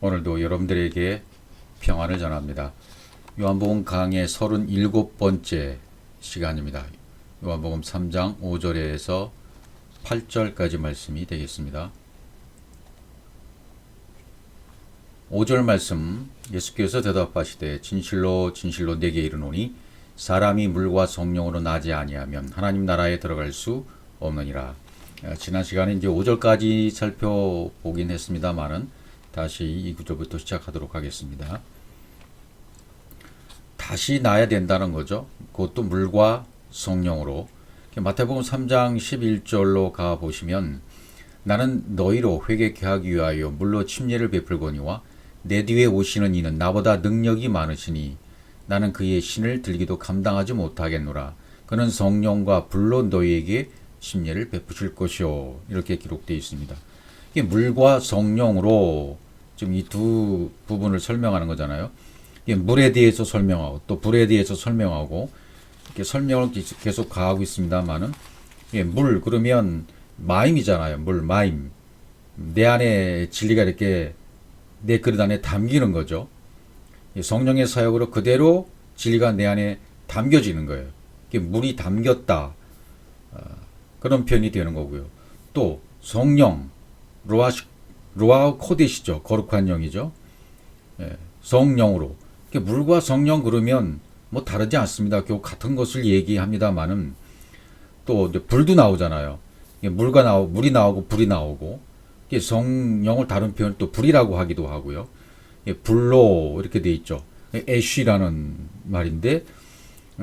오늘도 여러분들에게 평안을 전합니다. 요한복음 강의 37번째 시간입니다. 요한복음 3장 5절에서 8절까지 말씀이 되겠습니다. 5절 말씀, 예수께서 대답하시되 진실로 진실로 내게 이르노니 사람이 물과 성령으로 나지 아니하면 하나님 나라에 들어갈 수 없느니라. 지난 시간에 이제 5절까지 살펴보긴 했습니다만은 다시 이 구절부터 시작하도록 하겠습니다. 다시 나야 된다는 거죠. 그것도 물과 성령으로. 마태복음 3장 11절로 가보시면 나는 너희로 회개케 하기 위하여 물로 침례를 베풀거니와 내 뒤에 오시는 이는 나보다 능력이 많으시니 나는 그의 신을 들기도 감당하지 못하겠노라. 그는 성령과 불로 너희에게 침례를 베푸실 것이요. 이렇게 기록되어 있습니다. 이게 물과 성령으로 지금 이 두 부분을 설명하는 거잖아요. 이게 물에 대해서 설명하고 또 불에 대해서 설명하고 이렇게 설명을 계속 가하고 있습니다만은 물 그러면 마임이잖아요. 물 마임. 내 안에 진리가 이렇게 내 그릇 안에 담기는 거죠. 성령의 사역으로 그대로 진리가 내 안에 담겨지는 거예요. 이게 물이 담겼다. 그런 표현이 되는 거고요. 또 성령 루아 코데시죠. 거룩한 영이죠. 성령으로. 물과 성령 그러면 뭐 다르지 않습니다. 결국 같은 것을 얘기합니다만은 또 불도 나오잖아요. 물이 나오고 불이 나오고 성령을 다른 표현 또 불이라고 하기도 하고요. 불로 이렇게 돼 있죠. 애쉬라는 말인데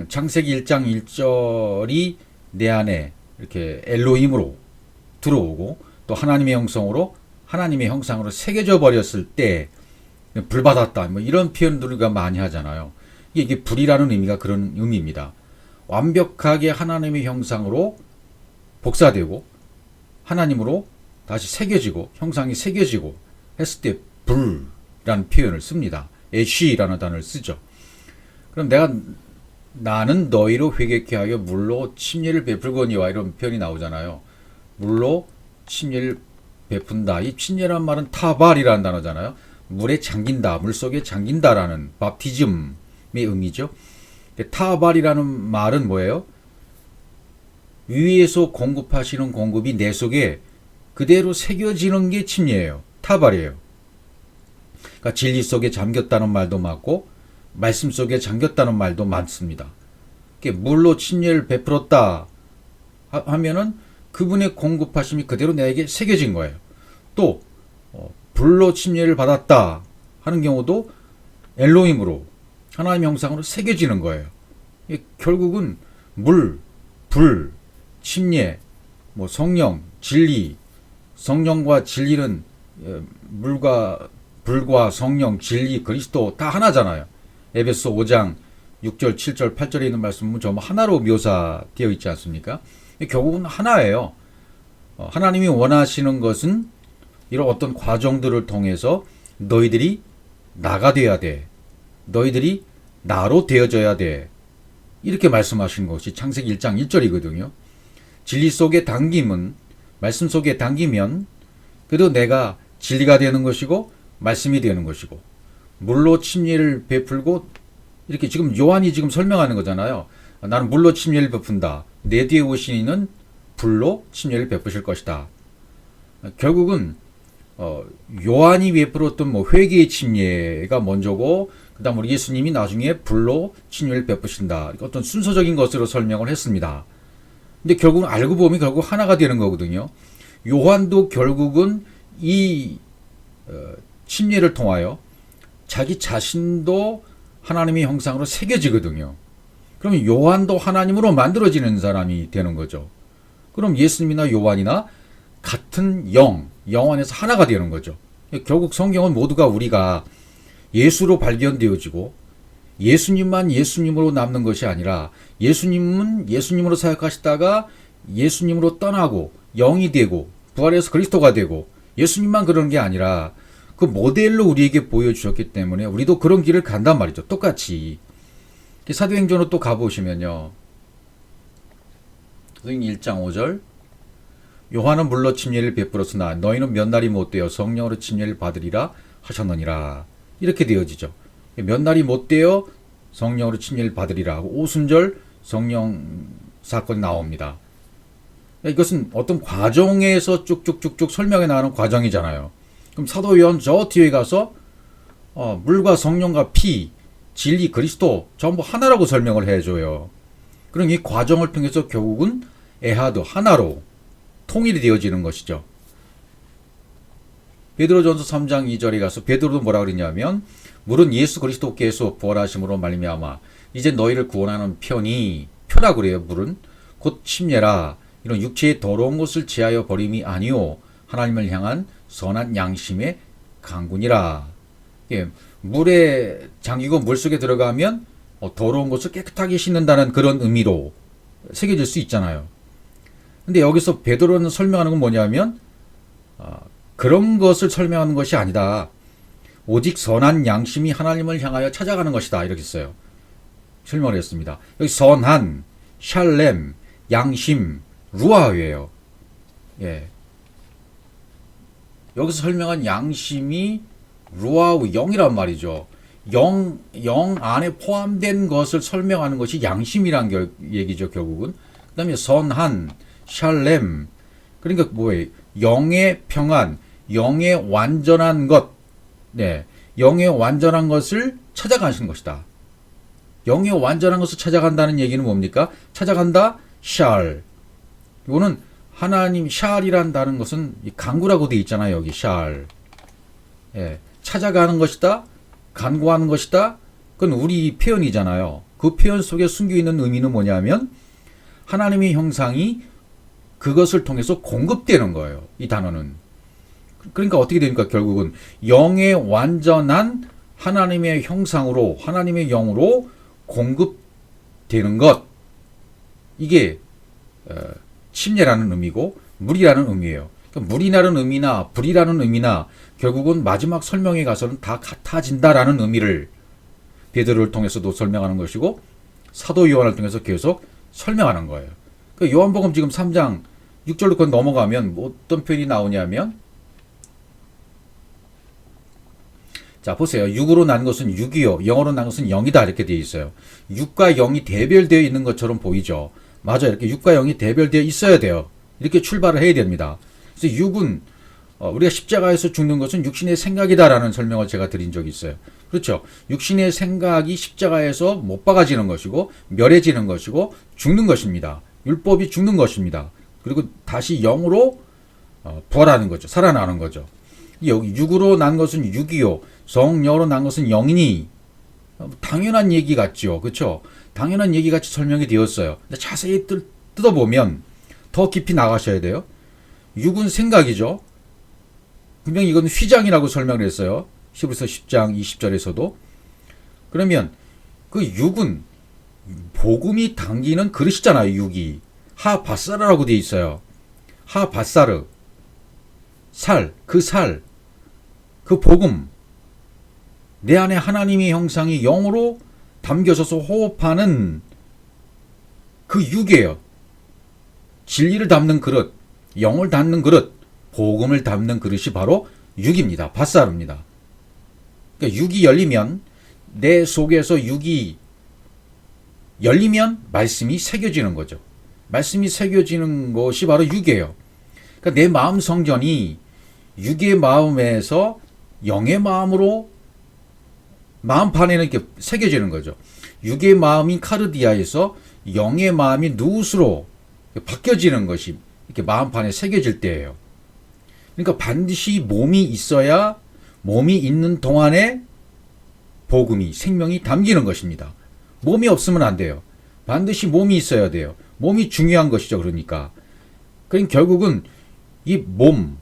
창세기 1장 1절이 내 안에 이렇게 엘로힘으로 들어오고 또 하나님의 형성으로 하나님의 형상으로 새겨져 버렸을 때 불받았다 뭐 이런 표현들을 우리가 많이 하잖아요. 이게 불이라는 의미가 그런 의미입니다. 완벽하게 하나님의 형상으로 복사되고 하나님으로 다시 새겨지고 형상이 새겨지고 했을 때 불이라는 표현을 씁니다. 애쉬라는 단어를 쓰죠. 그럼 나는 너희로 회개케 하여 물로 침례를 베풀거니와 이런 표현이 나오잖아요. 물로 침례를 베푼다. 이 침례란 말은 타발이라는 단어잖아요. 물에 잠긴다, 물속에 잠긴다라는 밥티즘의 의미죠. 타발이라는 말은 뭐예요? 위에서 공급하시는 공급이 내 속에 그대로 새겨지는 게 침례예요. 타발이에요. 그러니까 진리 속에 잠겼다는 말도 맞고 말씀 속에 잠겼다는 말도 많습니다. 물로 침례를 베풀었다 하면은 그분의 공급하심이 그대로 내게 새겨진 거예요. 또 불로 침례를 받았다 하는 경우도 엘로힘으로 하나님 형상으로 새겨지는 거예요. 결국은 물, 불, 침례, 성령, 진리, 성령과 진리는 물과 불과 성령, 진리, 그리스도 다 하나잖아요. 에베소 5장 6절, 7절, 8절에 있는 말씀은 전부 하나로 묘사되어 있지 않습니까? 결국은 하나예요. 하나님이 원하시는 것은 이런 어떤 과정들을 통해서 너희들이 나가 돼야 돼. 너희들이 나로 되어져야 돼. 이렇게 말씀하시는 것이 창세기 1장 1절이거든요. 진리 속에 당김은 말씀 속에 당기면 그래도 내가 진리가 되는 것이고 말씀이 되는 것이고 물로 침례를 베풀고 이렇게 지금 요한이 지금 설명하는 거잖아요. 나는 물로 침례를 베푼다. 내 뒤에 오신 이는 불로 침례를 베푸실 것이다. 결국은 요한이 베풀었던 회개의 침례가 먼저고 그다음 우리 예수님이 나중에 불로 침례를 베푸신다. 어떤 순서적인 것으로 설명을 했습니다. 근데 결국은 알고 보면 결국 하나가 되는 거거든요. 요한도 결국은 이 침례를 통하여 자기 자신도 하나님의 형상으로 새겨지거든요. 그럼 요한도 하나님으로 만들어지는 사람이 되는 거죠. 그럼 예수님이나 요한이나 같은 영 안에서 하나가 되는 거죠. 결국 성경은 모두가 우리가 예수로 발견되어지고 예수님만 예수님으로 남는 것이 아니라 예수님은 예수님으로 사역하시다가 예수님으로 떠나고 영이 되고 부활해서 그리스도가 되고 예수님만 그런 게 아니라 그 모델로 우리에게 보여주셨기 때문에 우리도 그런 길을 간단 말이죠. 똑같이. 사도행전으로 또 가보시면요. 사도행전 1장 5절 요한은 물로 침례를 베풀었으나 너희는 몇 날이 못되어 성령으로 침례를 받으리라 하셨느니라. 이렇게 되어지죠. 몇 날이 못 되어 성령으로 침례를 받으리라 하고 오순절 성령 사건이 나옵니다. 이것은 어떤 과정에서 쭉쭉쭉쭉 설명해 나가는 과정이잖아요. 그럼 사도 요한 저 뒤에 가서 물과 성령과 피, 진리, 그리스도 전부 하나라고 설명을 해줘요. 그럼 이 과정을 통해서 결국은 에하드 하나로 통일이 되어지는 것이죠. 베드로전서 3장 2절에 가서 베드로도 뭐라 그랬냐면 물은 예수 그리스도께서 부활하심으로 말미암아 이제 너희를 구원하는 표라 그래요. 물은 곧 침례라. 이런 육체의 더러운 것을 제하여 버림이 아니요 하나님을 향한 선한 양심의 강군이라. 예, 물에 잠기고 물속에 들어가면 더러운 것을 깨끗하게 씻는다는 그런 의미로 새겨질 수 있잖아요. 근데 여기서 베드로는 설명하는 건 뭐냐면 그런 것을 설명하는 것이 아니다. 오직 선한 양심이 하나님을 향하여 찾아가는 것이다. 이렇게 써요. 설명을 했습니다. 여기 선한, 샬렘, 양심, 루아예요. 예. 여기서 설명한 양심이 루아우 영이란 말이죠. 영 안에 포함된 것을 설명하는 것이 양심이란 얘기죠, 결국은. 그 다음에 선한, 샬렘. 그러니까 뭐예요? 영의 평안, 영의 완전한 것. 네. 영의 완전한 것을 찾아가시는 것이다. 영의 완전한 것을 찾아간다는 얘기는 뭡니까? 찾아간다, 샬. 이거는 하나님, 샬이란 다른 것은 간구라고 되어 있잖아요, 여기, 샬. 예. 찾아가는 것이다, 간구하는 것이다. 그건 우리 표현이잖아요. 그 표현 속에 숨겨 있는 의미는 뭐냐면 하나님의 형상이 그것을 통해서 공급되는 거예요. 이 단어는. 그러니까 어떻게 됩니까? 결국은 영의 완전한 하나님의 형상으로, 하나님의 영으로 공급되는 것. 이게 침례라는 의미고 물이라는 의미예요. 그러니까 물이라는 의미나 불이라는 의미나 결국은 마지막 설명에 가서는 다 같아진다라는 의미를 베드로를 통해서도 설명하는 것이고 사도 요한을 통해서 계속 설명하는 거예요. 그러니까 요한복음 지금 3장 6절로 건 넘어가면 어떤 표현이 나오냐면 자 보세요. 육으로 난 것은 육이요 영으로 난 것은 영이다 이렇게 되어 있어요. 육과 영이 대별되어 있는 것처럼 보이죠. 맞아요. 이렇게 육과 영이 대별되어 있어야 돼요. 이렇게 출발을 해야 됩니다. 그래서 육은 우리가 십자가에서 죽는 것은 육신의 생각이다라는 설명을 제가 드린 적이 있어요. 그렇죠. 육신의 생각이 십자가에서 못 박아지는 것이고 멸해지는 것이고 죽는 것입니다. 율법이 죽는 것입니다. 그리고 다시 영으로 부활하는 거죠. 살아나는 거죠. 여기 육으로 난 것은 육이요 성령으로 난 것은 영이니 당연한 얘기 같죠. 그렇죠. 당연한 얘기 같이 설명이 되었어요. 근데 자세히 뜯어보면 더 깊이 나가셔야 돼요. 육은 생각이죠. 분명히 이건 휘장이라고 설명을 했어요. 히브리서 10장 20절에서도. 그러면 그 육은 복음이 담기는 그릇이잖아요. 육이. 하바사르라고 되어 있어요. 하바사르. 살, 그 복음. 내 안에 하나님의 형상이 영으로 담겨져서 호흡하는 그 육이에요. 진리를 담는 그릇, 영을 담는 그릇, 복음을 담는 그릇이 바로 육입니다. 바사르입니다. 그러니까 육이 열리면 내 속에서 육이 열리면 말씀이 새겨지는 거죠. 말씀이 새겨지는 것이 바로 육이에요. 그러니까 내 마음 성전이 육의 마음에서 영의 마음으로 마음판에는 이렇게 새겨지는 거죠. 육의 마음인 카르디아에서 영의 마음인 누우스로 바뀌어지는 것이 이렇게 마음판에 새겨질 때예요. 그러니까 반드시 몸이 있어야 몸이 있는 동안에 복음이 생명이 담기는 것입니다. 몸이 없으면 안 돼요. 반드시 몸이 있어야 돼요. 몸이 중요한 것이죠. 그러니까 결국은 이 몸,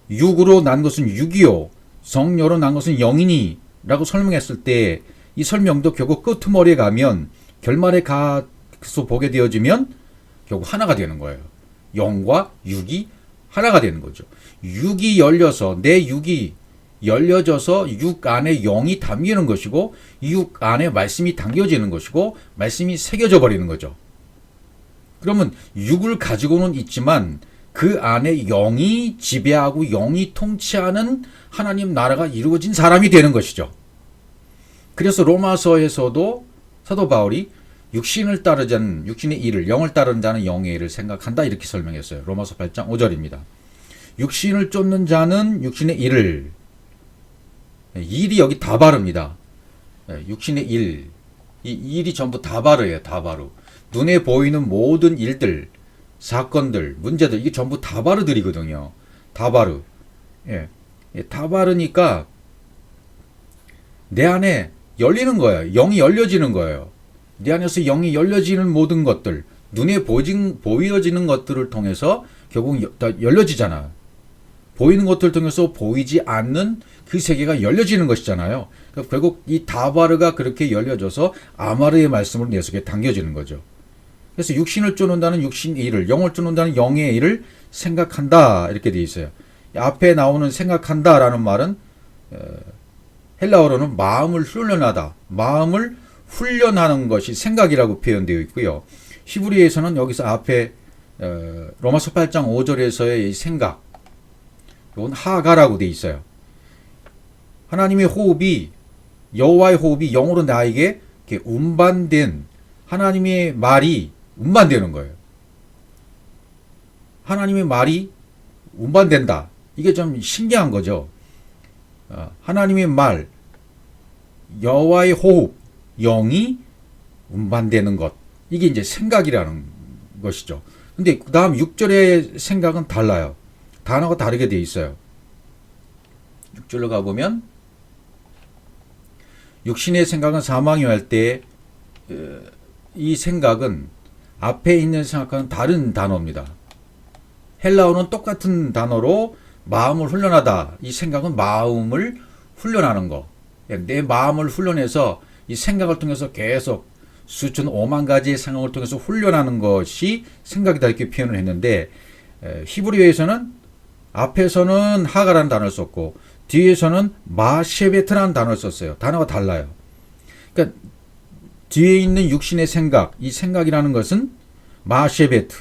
육으로 난 것은 육이요 성령으로 난 것은 영이니 라고 설명했을 때 이 설명도 결국 끄트머리에 가면 결말에 가서 보게 되어지면 결국 하나가 되는 거예요. 영과 육이 하나가 되는 거죠. 육이 열려서 내 육이 열려져서 육 안에 영이 담기는 것이고 육 안에 말씀이 담겨지는 것이고 말씀이 새겨져 버리는 거죠. 그러면 육을 가지고는 있지만 그 안에 영이 지배하고 영이 통치하는 하나님 나라가 이루어진 사람이 되는 것이죠. 그래서 로마서에서도 사도 바울이 육신을 따르자는 육신의 일을, 영을 따르는 자는 영의 일을 생각한다 이렇게 설명했어요. 로마서 8장 5절입니다. 육신을 쫓는 자는 육신의 일을, 일이 여기 다바르입니다. 육신의 일, 이 일이 전부 다바르예요. 다바르. 눈에 보이는 모든 일들, 사건들, 문제들, 이게 전부 다바르들이거든요. 다바르. 예. 다바르니까 내 안에 열리는 거예요. 영이 열려지는 거예요. 내 안에서 영이 열려지는 모든 것들, 눈에 보여지는 것들을 통해서 결국 다 열려지잖아요. 보이는 것들을 통해서 보이지 않는 그 세계가 열려지는 것이잖아요. 그러니까 결국 이 다바르가 그렇게 열려져서 아마르의 말씀으로 내 속에 당겨지는 거죠. 그래서 육신을 쫓는다는 육신의 일을, 영을 쫓는다는 영의 일을 생각한다 이렇게 돼 있어요. 앞에 나오는 생각한다라는 말은 헬라어로는 마음을 훈련하다, 마음을 훈련하는 것이 생각이라고 표현되어 있고요. 히브리에서는 여기서 앞에 로마서 8장 5절에서의 이 생각, 이건 하가라고 돼 있어요. 하나님의 호흡이, 여호와의 호흡이 영으로 나에게 이렇게 운반된, 하나님의 말이 운반되는 거예요. 하나님의 말이 운반된다. 이게 좀 신기한 거죠. 하나님의 말, 여호와의 호흡, 영이 운반되는 것. 이게 이제 생각이라는 것이죠. 근데 그 다음 6절의 생각은 달라요. 단어가 다르게 되어 있어요. 6절로 가보면 육신의 생각은 사망이 할 때 이 생각은 앞에 있는 생각과는 다른 단어입니다. 헬라어는 똑같은 단어로 마음을 훈련하다. 이 생각은 마음을 훈련하는 거. 내 마음을 훈련해서 이 생각을 통해서 계속 수천 5만 가지의 생각을 통해서 훈련하는 것이 생각이다 이렇게 표현을 했는데 히브리어에서는 앞에서는 하가라는 단어를 썼고 뒤에서는 마셰베트라는 단어를 썼어요. 단어가 달라요. 그러니까 뒤에 있는 육신의 생각, 이 생각이라는 것은 마셰베트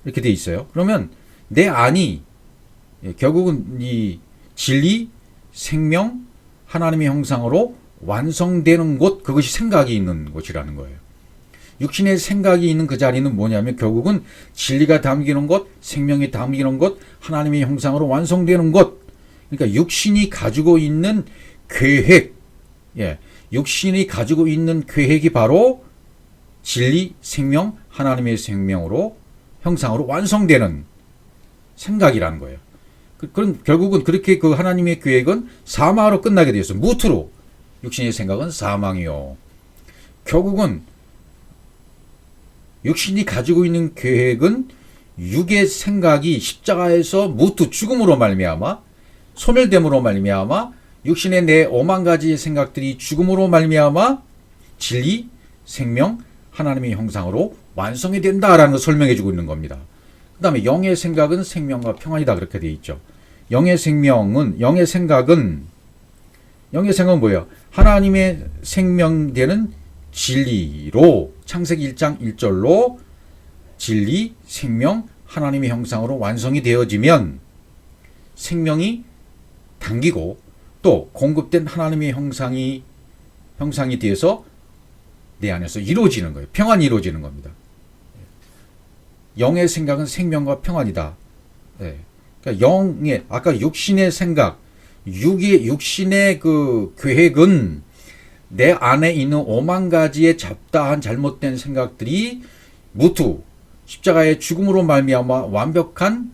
이렇게 돼 있어요. 그러면 내 안이 결국은 이 진리, 생명, 하나님의 형상으로 완성되는 곳, 그것이 생각이 있는 곳이라는 거예요. 육신의 생각이 있는 그 자리는 뭐냐면 결국은 진리가 담기는 곳, 생명이 담기는 곳, 하나님의 형상으로 완성되는 곳. 그러니까 육신이 가지고 있는 계획, 육신이 가지고 있는 계획이 바로 진리, 생명, 하나님의 생명으로 형상으로 완성되는 생각이라는 거예요. 그럼 결국은 그렇게 그 하나님의 계획은 사망으로 끝나게 되어 있어요. 무트로. 육신의 생각은 사망이요. 결국은 육신이 가지고 있는 계획은 육의 생각이 십자가에서 무트 죽음으로 말미암아 소멸됨으로 말미암아 육신의 내 5만 가지의 생각들이 죽음으로 말미암아 진리, 생명, 하나님의 형상으로 완성이 된다라는 걸 설명해 주고 있는 겁니다. 그 다음에 영의 생각은 생명과 평안이다 그렇게 되어 있죠. 영의 생각은 뭐예요? 하나님의 생명되는 진리로 창세기 1장 1절로 진리, 생명, 하나님의 형상으로 완성이 되어지면 생명이 당기고 또 공급된 하나님의 형상이 되어서 내 안에서 이루어지는 거예요. 평안이 이루어지는 겁니다. 영의 생각은 생명과 평안이다. 그러니까 영의 아까 육신의 생각, 육신의 그 계획은 내 안에 있는 5만 가지의 잡다한 잘못된 생각들이 무투 십자가의 죽음으로 말미암아 완벽한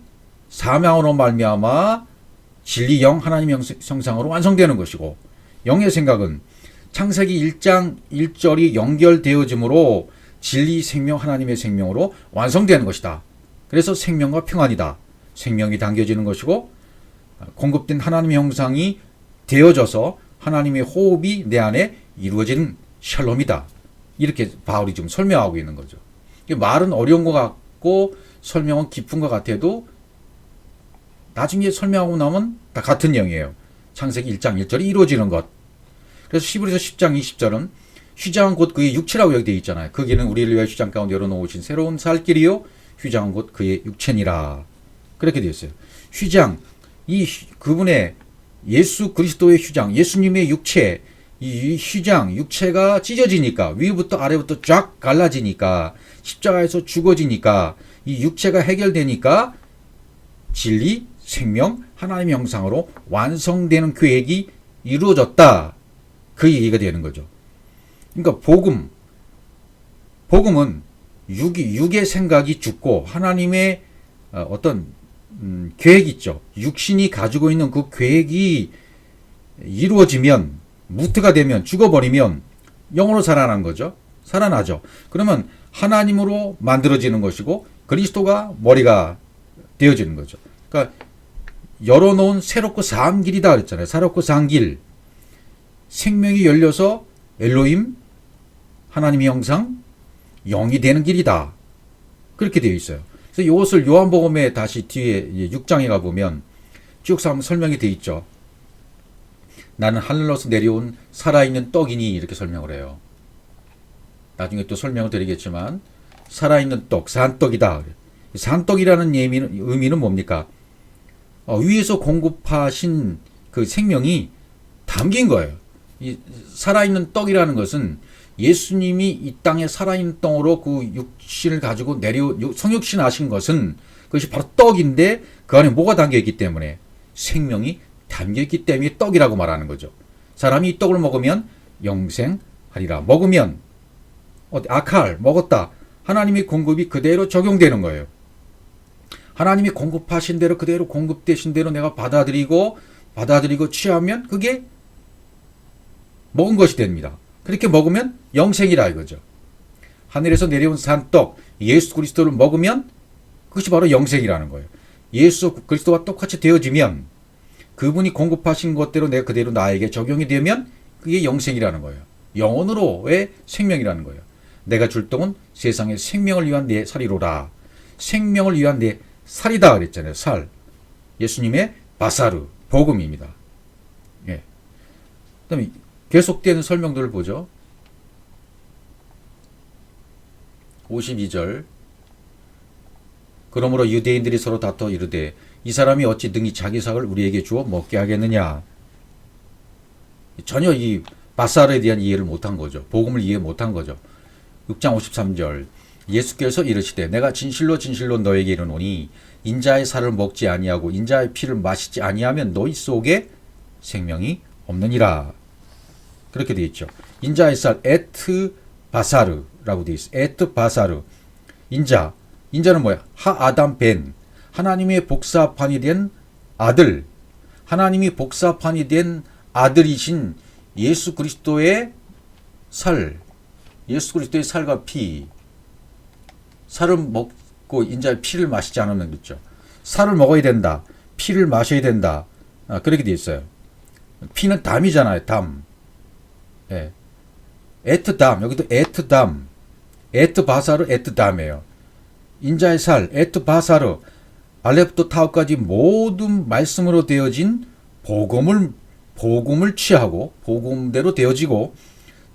사명으로 말미암아 진리 영 하나님의 형상으로 완성되는 것이고 영의 생각은 창세기 1장 1절이 연결되어짐으로 진리 생명 하나님의 생명으로 완성되는 것이다. 그래서 생명과 평안이다. 생명이 당겨지는 것이고 공급된 하나님의 형상이 되어져서 하나님의 호흡이 내 안에 이루어지는 샬롬이다. 이렇게 바울이 좀 설명하고 있는 거죠. 말은 어려운 것 같고 설명은 깊은 것 같아도 나중에 설명하고 나면 다 같은 내용이에요. 창세기 1장 1절이 이루어지는 것. 그래서 히브리서 10장 20절은 휘장은 곧 그의 육체라고 여기 되어 있잖아요. 거기는 우리를 위하여 휘장 가운데 열어놓으신 새로운 살 길이요 휘장은 곧 그의 육체니라 그렇게 되어 있어요. 휘장, 그분의 예수 그리스도의 휘장, 예수님의 육체, 이 휘장, 육체가 찢어지니까, 위부터 아래부터 쫙 갈라지니까, 십자가에서 죽어지니까, 이 육체가 해결되니까, 진리, 생명, 하나님의 형상으로 완성되는 계획이 이루어졌다. 그 얘기가 되는 거죠. 그러니까 복음은 육의 생각이 죽고 하나님의 어떤 계획이 있죠. 육신이 가지고 있는 그 계획이 이루어지면, 무트가 되면, 죽어버리면 영으로 살아나는 거죠. 살아나죠. 그러면 하나님으로 만들어지는 것이고 그리스도가 머리가 되어지는 거죠. 그러니까 열어놓은 새롭고 산 길이다 그랬잖아요. 새롭고 산 길. 생명이 열려서 엘로힘, 하나님의 형상, 영이 되는 길이다. 그렇게 되어 있어요. 그래서 이것을 요한복음에 다시 뒤에 6장에 가보면 쭉 설명이 되어 있죠. 나는 하늘로서 내려온 살아있는 떡이니 이렇게 설명을 해요. 나중에 또 설명을 드리겠지만 살아있는 떡, 산떡이다. 산떡이라는 의미는 뭡니까? 위에서 공급하신 그 생명이 담긴 거예요. 이 살아있는 떡이라는 것은 예수님이 이 땅에 살아있는 떡으로 그 육신을 가지고 성육신 하신 것은 그것이 바로 떡인데 그 안에 뭐가 담겨있기 때문에 생명이 담겨있기 때문에 떡이라고 말하는 거죠. 사람이 이 떡을 먹으면 영생하리라. 먹으면 아칼 먹었다. 하나님의 공급이 그대로 적용되는 거예요. 하나님이 공급하신 대로 그대로 공급되신 대로 내가 받아들이고 취하면 그게 먹은 것이 됩니다. 그렇게 먹으면 영생이라 이거죠. 하늘에서 내려온 산떡 예수 그리스도를 먹으면 그것이 바로 영생이라는 거예요. 예수 그리스도와 똑같이 되어지면 그분이 공급하신 것대로 내가 그대로 나에게 적용이 되면 그게 영생이라는 거예요. 영혼으로의 생명이라는 거예요. 내가 줄 떡은 세상의 생명을 위한 내 살이로라. 생명을 위한 내 살이다 그랬잖아요. 살. 예수님의 바사르, 복음입니다. 예. 그다음에 계속되는 설명들을 보죠. 52절. 그러므로 유대인들이 서로 다퉈 이르되 이 사람이 어찌 능히 자기 삭을 우리에게 주어 먹게 하겠느냐. 전혀 이 바사르에 대한 이해를 못한 거죠. 복음을 이해 못한 거죠. 6장 53절. 예수께서 이르시되 내가 진실로 진실로 너에게 이르노니 인자의 살을 먹지 아니하고 인자의 피를 마시지 아니하면 너희 속에 생명이 없느니라. 그렇게 되어 있죠. 인자의 살 에트 바사르라고 되어 있어요. 에트 바사르. 인자는 뭐야? 하아담 벤. 하나님의 복사판이 된 아들. 하나님이 복사판이 된 아들이신 예수 그리스도의 살. 예수 그리스도의 살과 피. 살을 먹고 인자의 피를 마시지 않으면 그렇죠. 살을 먹어야 된다. 피를 마셔야 된다. 그렇게 되어 있어요. 피는 담이잖아요. 담. 예. 에트담. 여기도 에트담. 에트바사르 에트담이에요. 인자의 살. 에트바사르. 알렙부터 타우까지 모든 말씀으로 되어진 복음을 취하고 복음대로 되어지고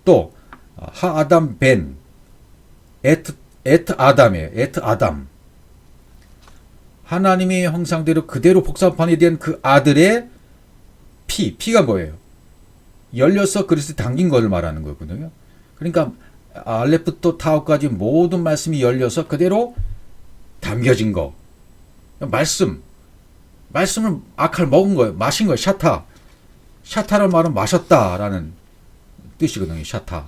또 하아담 벤. 에트 아담이에요. 에트 아담. 하나님의 형상대로 그대로 복사판이 된 그 아들의 피가 뭐예요? 열려서 그리스도에 담긴 것을 말하는 거거든요. 그러니까 알렙부터 타우까지 모든 말씀이 열려서 그대로 담겨진 거. 말씀을 아칼 먹은 거예요. 마신 거예요. 샤타라는 말은 마셨다라는 뜻이거든요. 샤타.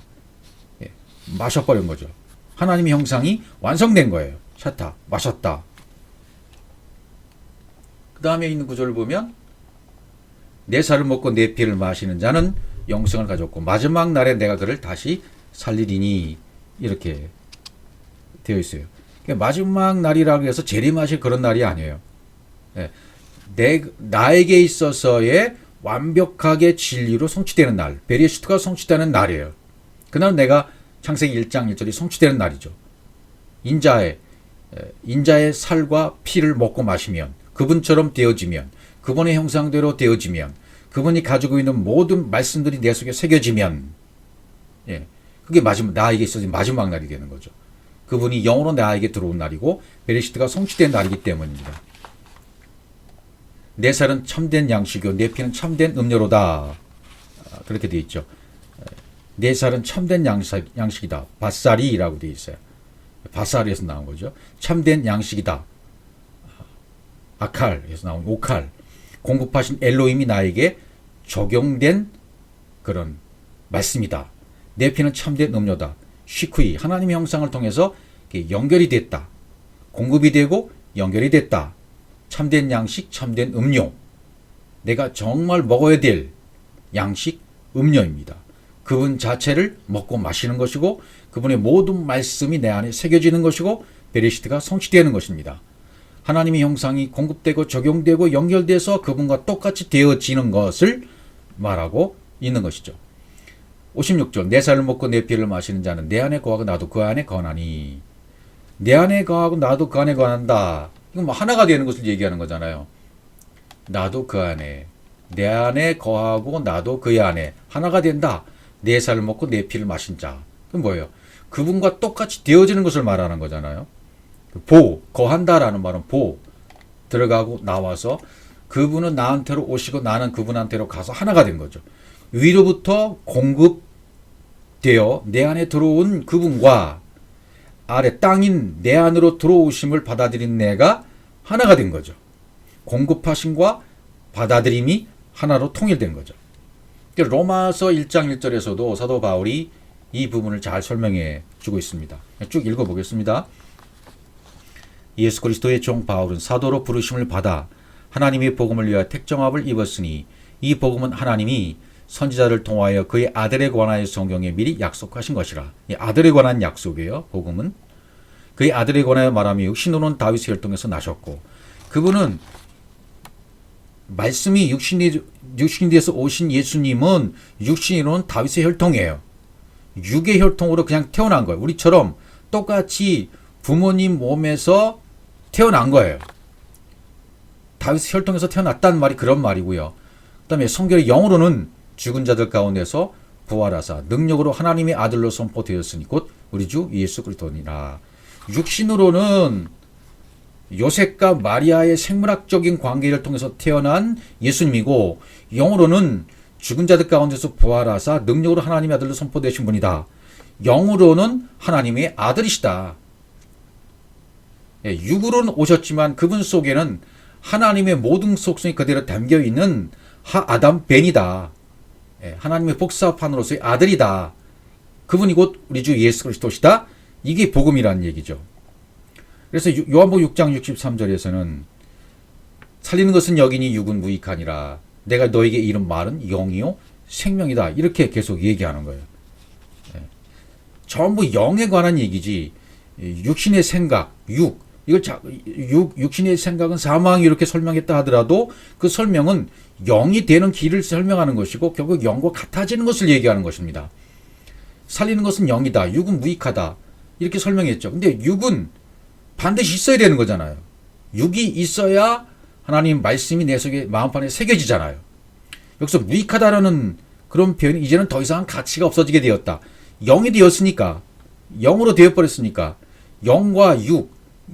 예, 마셔버린 거죠. 하나님의 형상이 완성된 거예요. 샤타, 마셨다. 그 다음에 있는 구절을 보면 내 살을 먹고 내 피를 마시는 자는 영생을 가졌고 마지막 날에 내가 그를 다시 살리리니 이렇게 되어 있어요. 마지막 날이라고 해서 재림하실 그런 날이 아니에요. 나에게 있어서의 완벽하게 진리로 성취되는 날, 베리시트가 성취되는 날이에요. 그날은 내가 창세기 1장 1절이 성취되는 날이죠. 인자의 살과 피를 먹고 마시면 그분처럼 되어지면 그분의 형상대로 되어지면 그분이 가지고 있는 모든 말씀들이 내 속에 새겨지면 그게 나에게 있어서 마지막 날이 되는 거죠. 그분이 영으로 나에게 들어온 날이고 베레시트가 성취된 날이기 때문입니다. 내 살은 참된 양식이요 내 피는 참된 음료로다. 그렇게 되어 있죠. 내 살은 참된 양식이다. 밭살이라고 되어 있어요. 밭살이에서 나온 거죠. 참된 양식이다. 아칼에서 나온 오칼. 공급하신 엘로힘이 나에게 적용된 그런 말씀이다. 내 피는 참된 음료다. 시크이 하나님의 형상을 통해서 연결이 됐다. 공급이 되고 연결이 됐다. 참된 양식, 참된 음료. 내가 정말 먹어야 될 양식, 음료입니다. 그분 자체를 먹고 마시는 것이고 그분의 모든 말씀이 내 안에 새겨지는 것이고 베레시트가 성취되는 것입니다. 하나님의 형상이 공급되고 적용되고 연결돼서 그분과 똑같이 되어지는 것을 말하고 있는 것이죠. 56절 내 살을 먹고 내 피를 마시는 자는 내 안에 거하고 나도 그 안에 거하나니. 내 안에 거하고 나도 그 안에 거한다. 이건 뭐 하나가 되는 것을 얘기하는 거잖아요. 나도 그 안에, 내 안에 거하고 나도 그의 안에 하나가 된다. 내 살을 먹고 내 피를 마신 자. 그건 뭐예요? 그분과 똑같이 되어지는 것을 말하는 거잖아요. 거한다라는 말은 들어가고 나와서 그분은 나한테로 오시고 나는 그분한테로 가서 하나가 된 거죠. 위로부터 공급되어 내 안에 들어온 그분과 아래 땅인 내 안으로 들어오심을 받아들인 내가 하나가 된 거죠. 공급하심과 받아들임이 하나로 통일된 거죠. 로마서 1장 1절에서도 사도 바울이 이 부분을 잘 설명해 주고 있습니다. 쭉 읽어보겠습니다. 예수 그리스도의 종 바울은 사도로 부르심을 받아 하나님의 복음을 위하여 택정함을 입었으니 이 복음은 하나님이 선지자를 통하여 그의 아들에 관하여 성경에 미리 약속하신 것이라. 아들에 관한 약속이에요. 복음은. 그의 아들에 관하여 말하며 육신으로는 다윗의 혈통에서 나셨고 그분은 말씀이 육신이 돼서 오신 예수님은 육신으로는 다윗의 혈통이에요. 육의 혈통으로 그냥 태어난 거예요. 우리처럼 똑같이 부모님 몸에서 태어난 거예요. 다윗의 혈통에서 태어났다는 말이 그런 말이고요. 그 다음에 성경의 영으로는 죽은 자들 가운데서 부활하사 능력으로 하나님의 아들로 선포되었으니 곧 우리 주 예수 그리스도니라. 육신으로는 요셉과 마리아의 생물학적인 관계를 통해서 태어난 예수님이고 영으로는 죽은 자들 가운데서 부활하사 능력으로 하나님의 아들로 선포되신 분이다. 영으로는 하나님의 아들이시다. 육으로는 오셨지만 그분 속에는 하나님의 모든 속성이 그대로 담겨있는 아담 벤이다. 하나님의 복사판으로서의 아들이다. 그분이 곧 우리 주 예수 그리스도시다. 이게 복음이라는 얘기죠. 그래서 요한복음 6장 63절에서는 살리는 것은 여기니 육은 무익하니라. 내가 너에게 이른 말은 영이요 생명이다. 이렇게 계속 얘기하는 거예요. 전부 영에 관한 얘기지 육신의 생각, 육신의 생각은 사망이 이렇게 설명했다 하더라도 그 설명은 영이 되는 길을 설명하는 것이고 결국 영과 같아지는 것을 얘기하는 것입니다. 살리는 것은 영이다. 육은 무익하다. 이렇게 설명했죠. 근데 육은 반드시 있어야 되는 거잖아요. 육이 있어야 하나님 말씀이 내 속에 마음판에 새겨지잖아요. 여기서 무익하다라는 그런 표현이 이제는 더 이상 가치가 없어지게 되었다. 영이 되었으니까, 영으로 되어버렸으니까 영과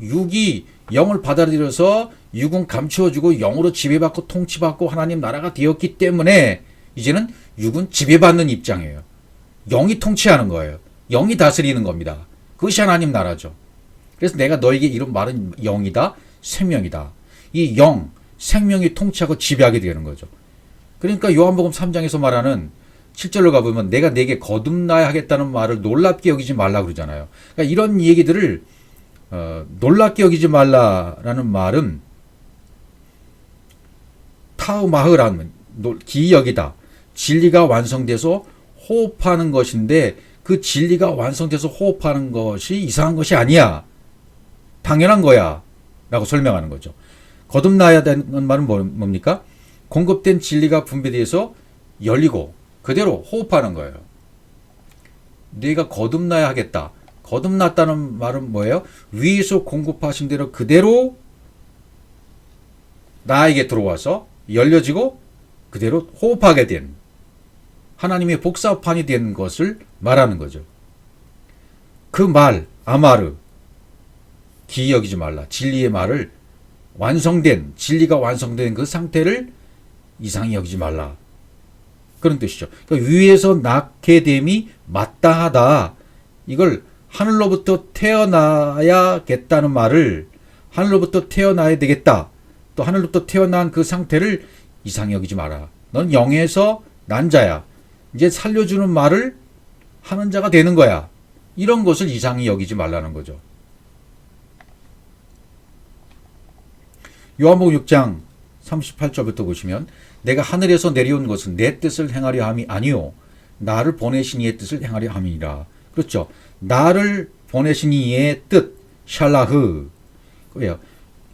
육이 영을 받아들여서 육은 감추어주고 영으로 지배받고 통치받고 하나님 나라가 되었기 때문에 이제는 육은 지배받는 입장이에요. 영이 통치하는 거예요. 영이 다스리는 겁니다. 그것이 하나님 나라죠. 그래서 내가 너에게 이런 말은 영이다, 생명이다. 이 영, 생명이 통치하고 지배하게 되는 거죠. 그러니까 요한복음 3장에서 말하는 7절로 가보면 내가 내게 거듭나야 하겠다는 말을 놀랍게 여기지 말라 그러잖아요. 그러니까 이런 얘기들을 놀랍게 여기지 말라라는 말은 타우마흐라는 기여기다. 진리가 완성돼서 호흡하는 것인데 그 진리가 완성돼서 호흡하는 것이 이상한 것이 아니야. 당연한 거야. 라고 설명하는 거죠. 거듭나야 되는 말은 뭡니까? 공급된 진리가 분배돼서 열리고 그대로 호흡하는 거예요. 내가 거듭나야 하겠다. 거듭났다는 말은 뭐예요? 위에서 공급하신 대로 그대로 나에게 들어와서 열려지고 그대로 호흡하게 된 하나님의 복사판이 된 것을 말하는 거죠. 그 말, 아마르, 기이 여기지 말라. 진리의 말을 완성된, 진리가 완성된 그 상태를 이상히 여기지 말라. 그런 뜻이죠. 그러니까 위에서 낳게 됨이 마땅하다. 이걸 하늘로부터 태어나야겠다는 말을 하늘로부터 태어나야 되겠다. 또 하늘로부터 태어난 그 상태를 이상히 여기지 마라. 넌 영에서 난 자야. 이제 살려주는 말을 하는 자가 되는 거야. 이런 것을 이상히 여기지 말라는 거죠. 요한복음 6장 38절부터 보시면 내가 하늘에서 내려온 것은 내 뜻을 행하려 함이 아니요 나를 보내신 이의 뜻을 행하려 함이니라. 그렇죠. 나를 보내신 이의 뜻 샬라흐. 왜요?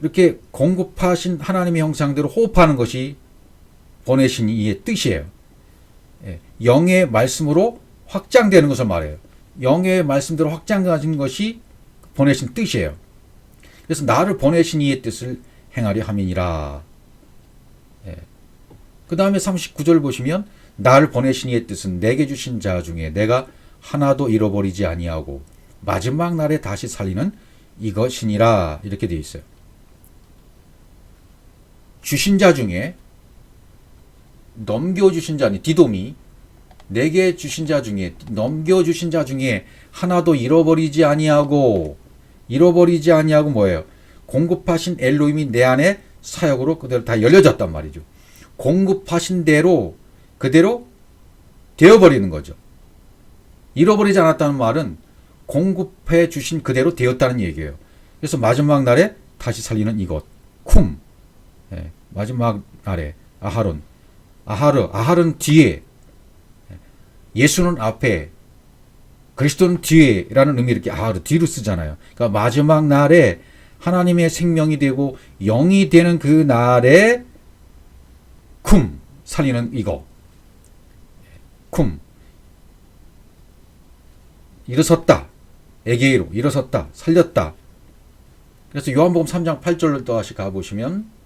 이렇게 공급하신 하나님의 형상대로 호흡하는 것이 보내신 이의 뜻이에요. 영의 말씀으로 확장되는 것을 말해요. 영의 말씀대로 확장되는 것이 보내신 뜻이에요. 그래서 나를 보내신 이의 뜻을 행하려 함이니라. 그 다음에 39절 보시면 나를 보내신 이의 뜻은 내게 주신 자 중에 내가 하나도 잃어버리지 아니하고 마지막 날에 다시 살리는 이것이니라. 이렇게 되어 있어요. 주신 자 중에 넘겨주신 자니 디돔이 내게 주신 자 중에 넘겨주신 자 중에 하나도 잃어버리지 아니하고 뭐예요? 공급하신 엘로힘이 내 안에 사역으로 그대로 다 열려졌단 말이죠. 공급하신 대로 그대로 되어버리는 거죠. 잃어버리지 않았다는 말은 공급해 주신 그대로 되었다는 얘기예요. 그래서 마지막 날에 다시 살리는 이것 쿰. 마지막 날에 아하른 뒤에, 예수는 앞에, 그리스도는 뒤에라는 의미 이렇게 아하르 뒤로 쓰잖아요. 그러니까 마지막 날에 하나님의 생명이 되고 영이 되는 그 날에 쿰 살리는 이거 쿰 일어섰다. 에게이로 일어섰다. 살렸다. 그래서 요한복음 3장 8절을 다시 가보시면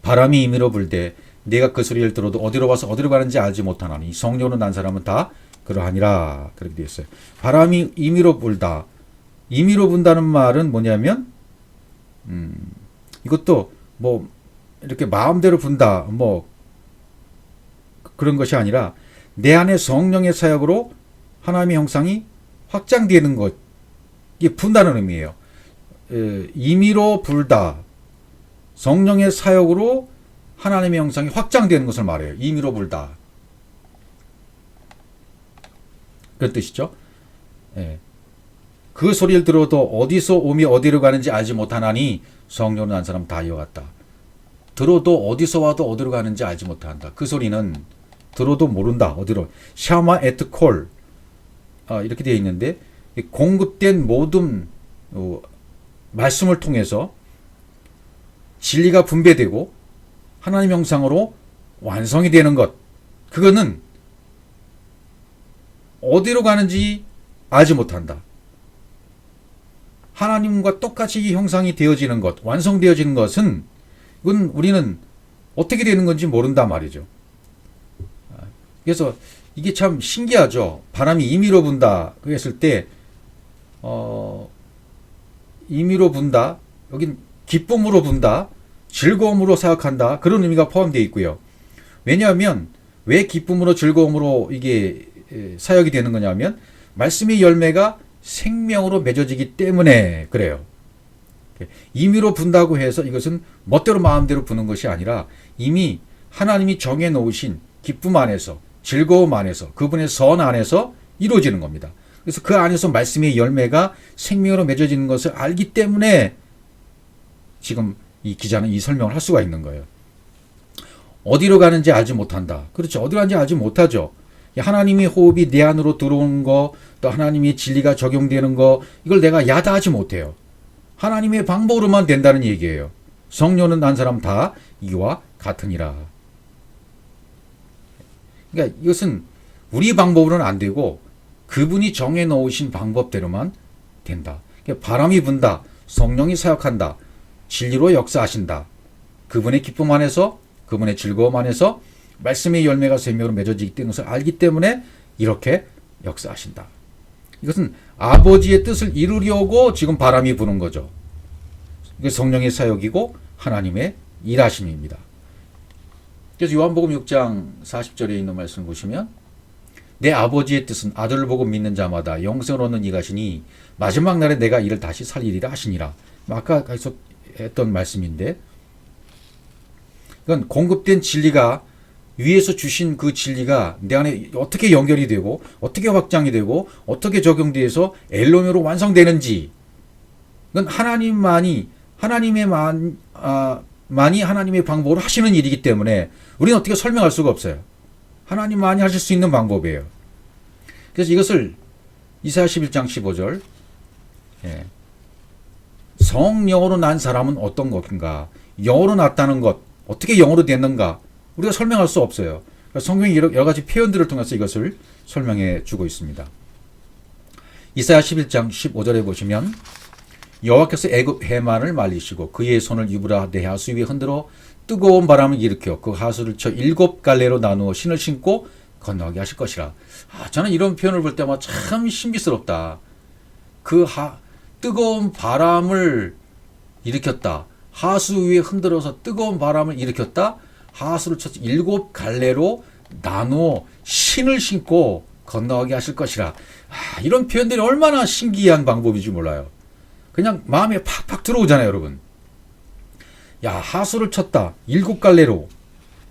바람이 임의로 불되 내가 그 소리를 들어도 어디로 와서 어디로 가는지 알지 못하나니 성령으로 난 사람은 다 그러하니라. 그렇게 되어 있어요. 바람이 임의로 불다. 임의로 분다는 말은 뭐냐면 이것도 뭐 이렇게 마음대로 분다 뭐 그런 것이 아니라 내 안에 성령의 사역으로 하나님의 형상이 확장되는 것, 이게 분다는 의미예요. 임의로 불다. 성령의 사역으로 하나님의 형상이 확장되는 것을 말해요. 임의로 불다. 그런 뜻이죠. 그 소리를 들어도 어디서 오며 어디로 가는지 알지 못하나니 성령을 난 사람 다 이어갔다. 들어도 어디서 와도 어디로 가는지 알지 못한다. 그 소리는 들어도 모른다. 어디로. 샤마 에트 콜. 이렇게 되어 있는데 공급된 모든 말씀을 통해서 진리가 분배되고 하나님 형상으로 완성이 되는 것. 그거는 어디로 가는지 알지 못한다. 하나님과 똑같이 이 형상이 되어지는 것, 완성되어지는 것은 이건 우리는 어떻게 되는 건지 모른다 말이죠. 그래서 이게 참 신기하죠. 바람이 임의로 분다 그랬을 때 임의로 분다. 여긴 기쁨으로 분다. 즐거움으로 사역한다. 그런 의미가 포함되어 있고요. 왜냐하면 왜 기쁨으로 즐거움으로 이게 사역이 되는 거냐면 말씀의 열매가 생명으로 맺어지기 때문에 그래요. 임의로 분다고 해서 이것은 멋대로 마음대로 부는 것이 아니라 이미 하나님이 정해 놓으신 기쁨 안에서 즐거움 안에서 그분의 선 안에서 이루어지는 겁니다. 그래서 그 안에서 말씀의 열매가 생명으로 맺어지는 것을 알기 때문에 지금 이 기자는 이 설명을 할 수가 있는 거예요. 어디로 가는지 알지 못한다. 그렇죠. 어디로 가는지 알지 못하죠. 하나님의 호흡이 내 안으로 들어오는 거, 또 하나님의 진리가 적용되는 거, 이걸 내가 야다하지 못해요. 하나님의 방법으로만 된다는 얘기예요. 성령은 난 사람 다 이와 같으니라. 그러니까 이것은 우리 방법으로는 안 되고 그분이 정해 놓으신 방법대로만 된다. 그러니까 바람이 분다. 성령이 사역한다. 진리로 역사하신다. 그분의 기쁨 안에서, 그분의 즐거움 안에서 말씀의 열매가 생명으로 맺어지기 때문에 것을 알기 때문에 이렇게 역사하신다. 이것은 아버지의 뜻을 이루려고 지금 바람이 부는 거죠. 이게 성령의 사역이고 하나님의 일하심입니다. 그래서 요한복음 6장 40절에 있는 말씀을 보시면 내 아버지의 뜻은 아들을 보고 믿는 자마다 영생을 얻는 이가시니 마지막 날에 내가 이를 다시 살리리라 하시니라. 아까 계속 했던 말씀인데 이건 공급된 진리가 위에서 주신 그 진리가 내 안에 어떻게 연결이 되고 어떻게 확장이 되고 어떻게 적용돼서 엘로메로 완성되는지 이건 하나님만이 하나님의 방법으로 하시는 일이기 때문에 우리는 어떻게 설명할 수가 없어요. 하나님만이 하실 수 있는 방법이에요. 그래서 이것을 이사야 11장 15절 성령으로 난 사람은 어떤 것인가, 영으로 났다는 것, 어떻게 영으로 됐는가 우리가 설명할 수 없어요. 성경이 여러 가지 표현들을 통해서 이것을 설명해 주고 있습니다. 이사야 11장 15절에 보시면 여호와께서 애굽 해만을 말리시고 그의 손을 유브라데 하수 위에 흔들어 뜨거운 바람을 일으켜 그 하수를 쳐 7갈래로 나누어 신을 신고 건너게 하실 것이라. 저는 이런 표현을 볼 때마다 참 신비스럽다. 뜨거운 바람을 일으켰다. 하수 위에 흔들어서 뜨거운 바람을 일으켰다. 하수를 쳐서 7갈래로 나누어 신을 신고 건너게 하실 것이라. 이런 표현들이 얼마나 신기한 방법인지 몰라요. 그냥 마음에 팍팍 들어오잖아요, 여러분. 하수를 쳤다. 7갈래로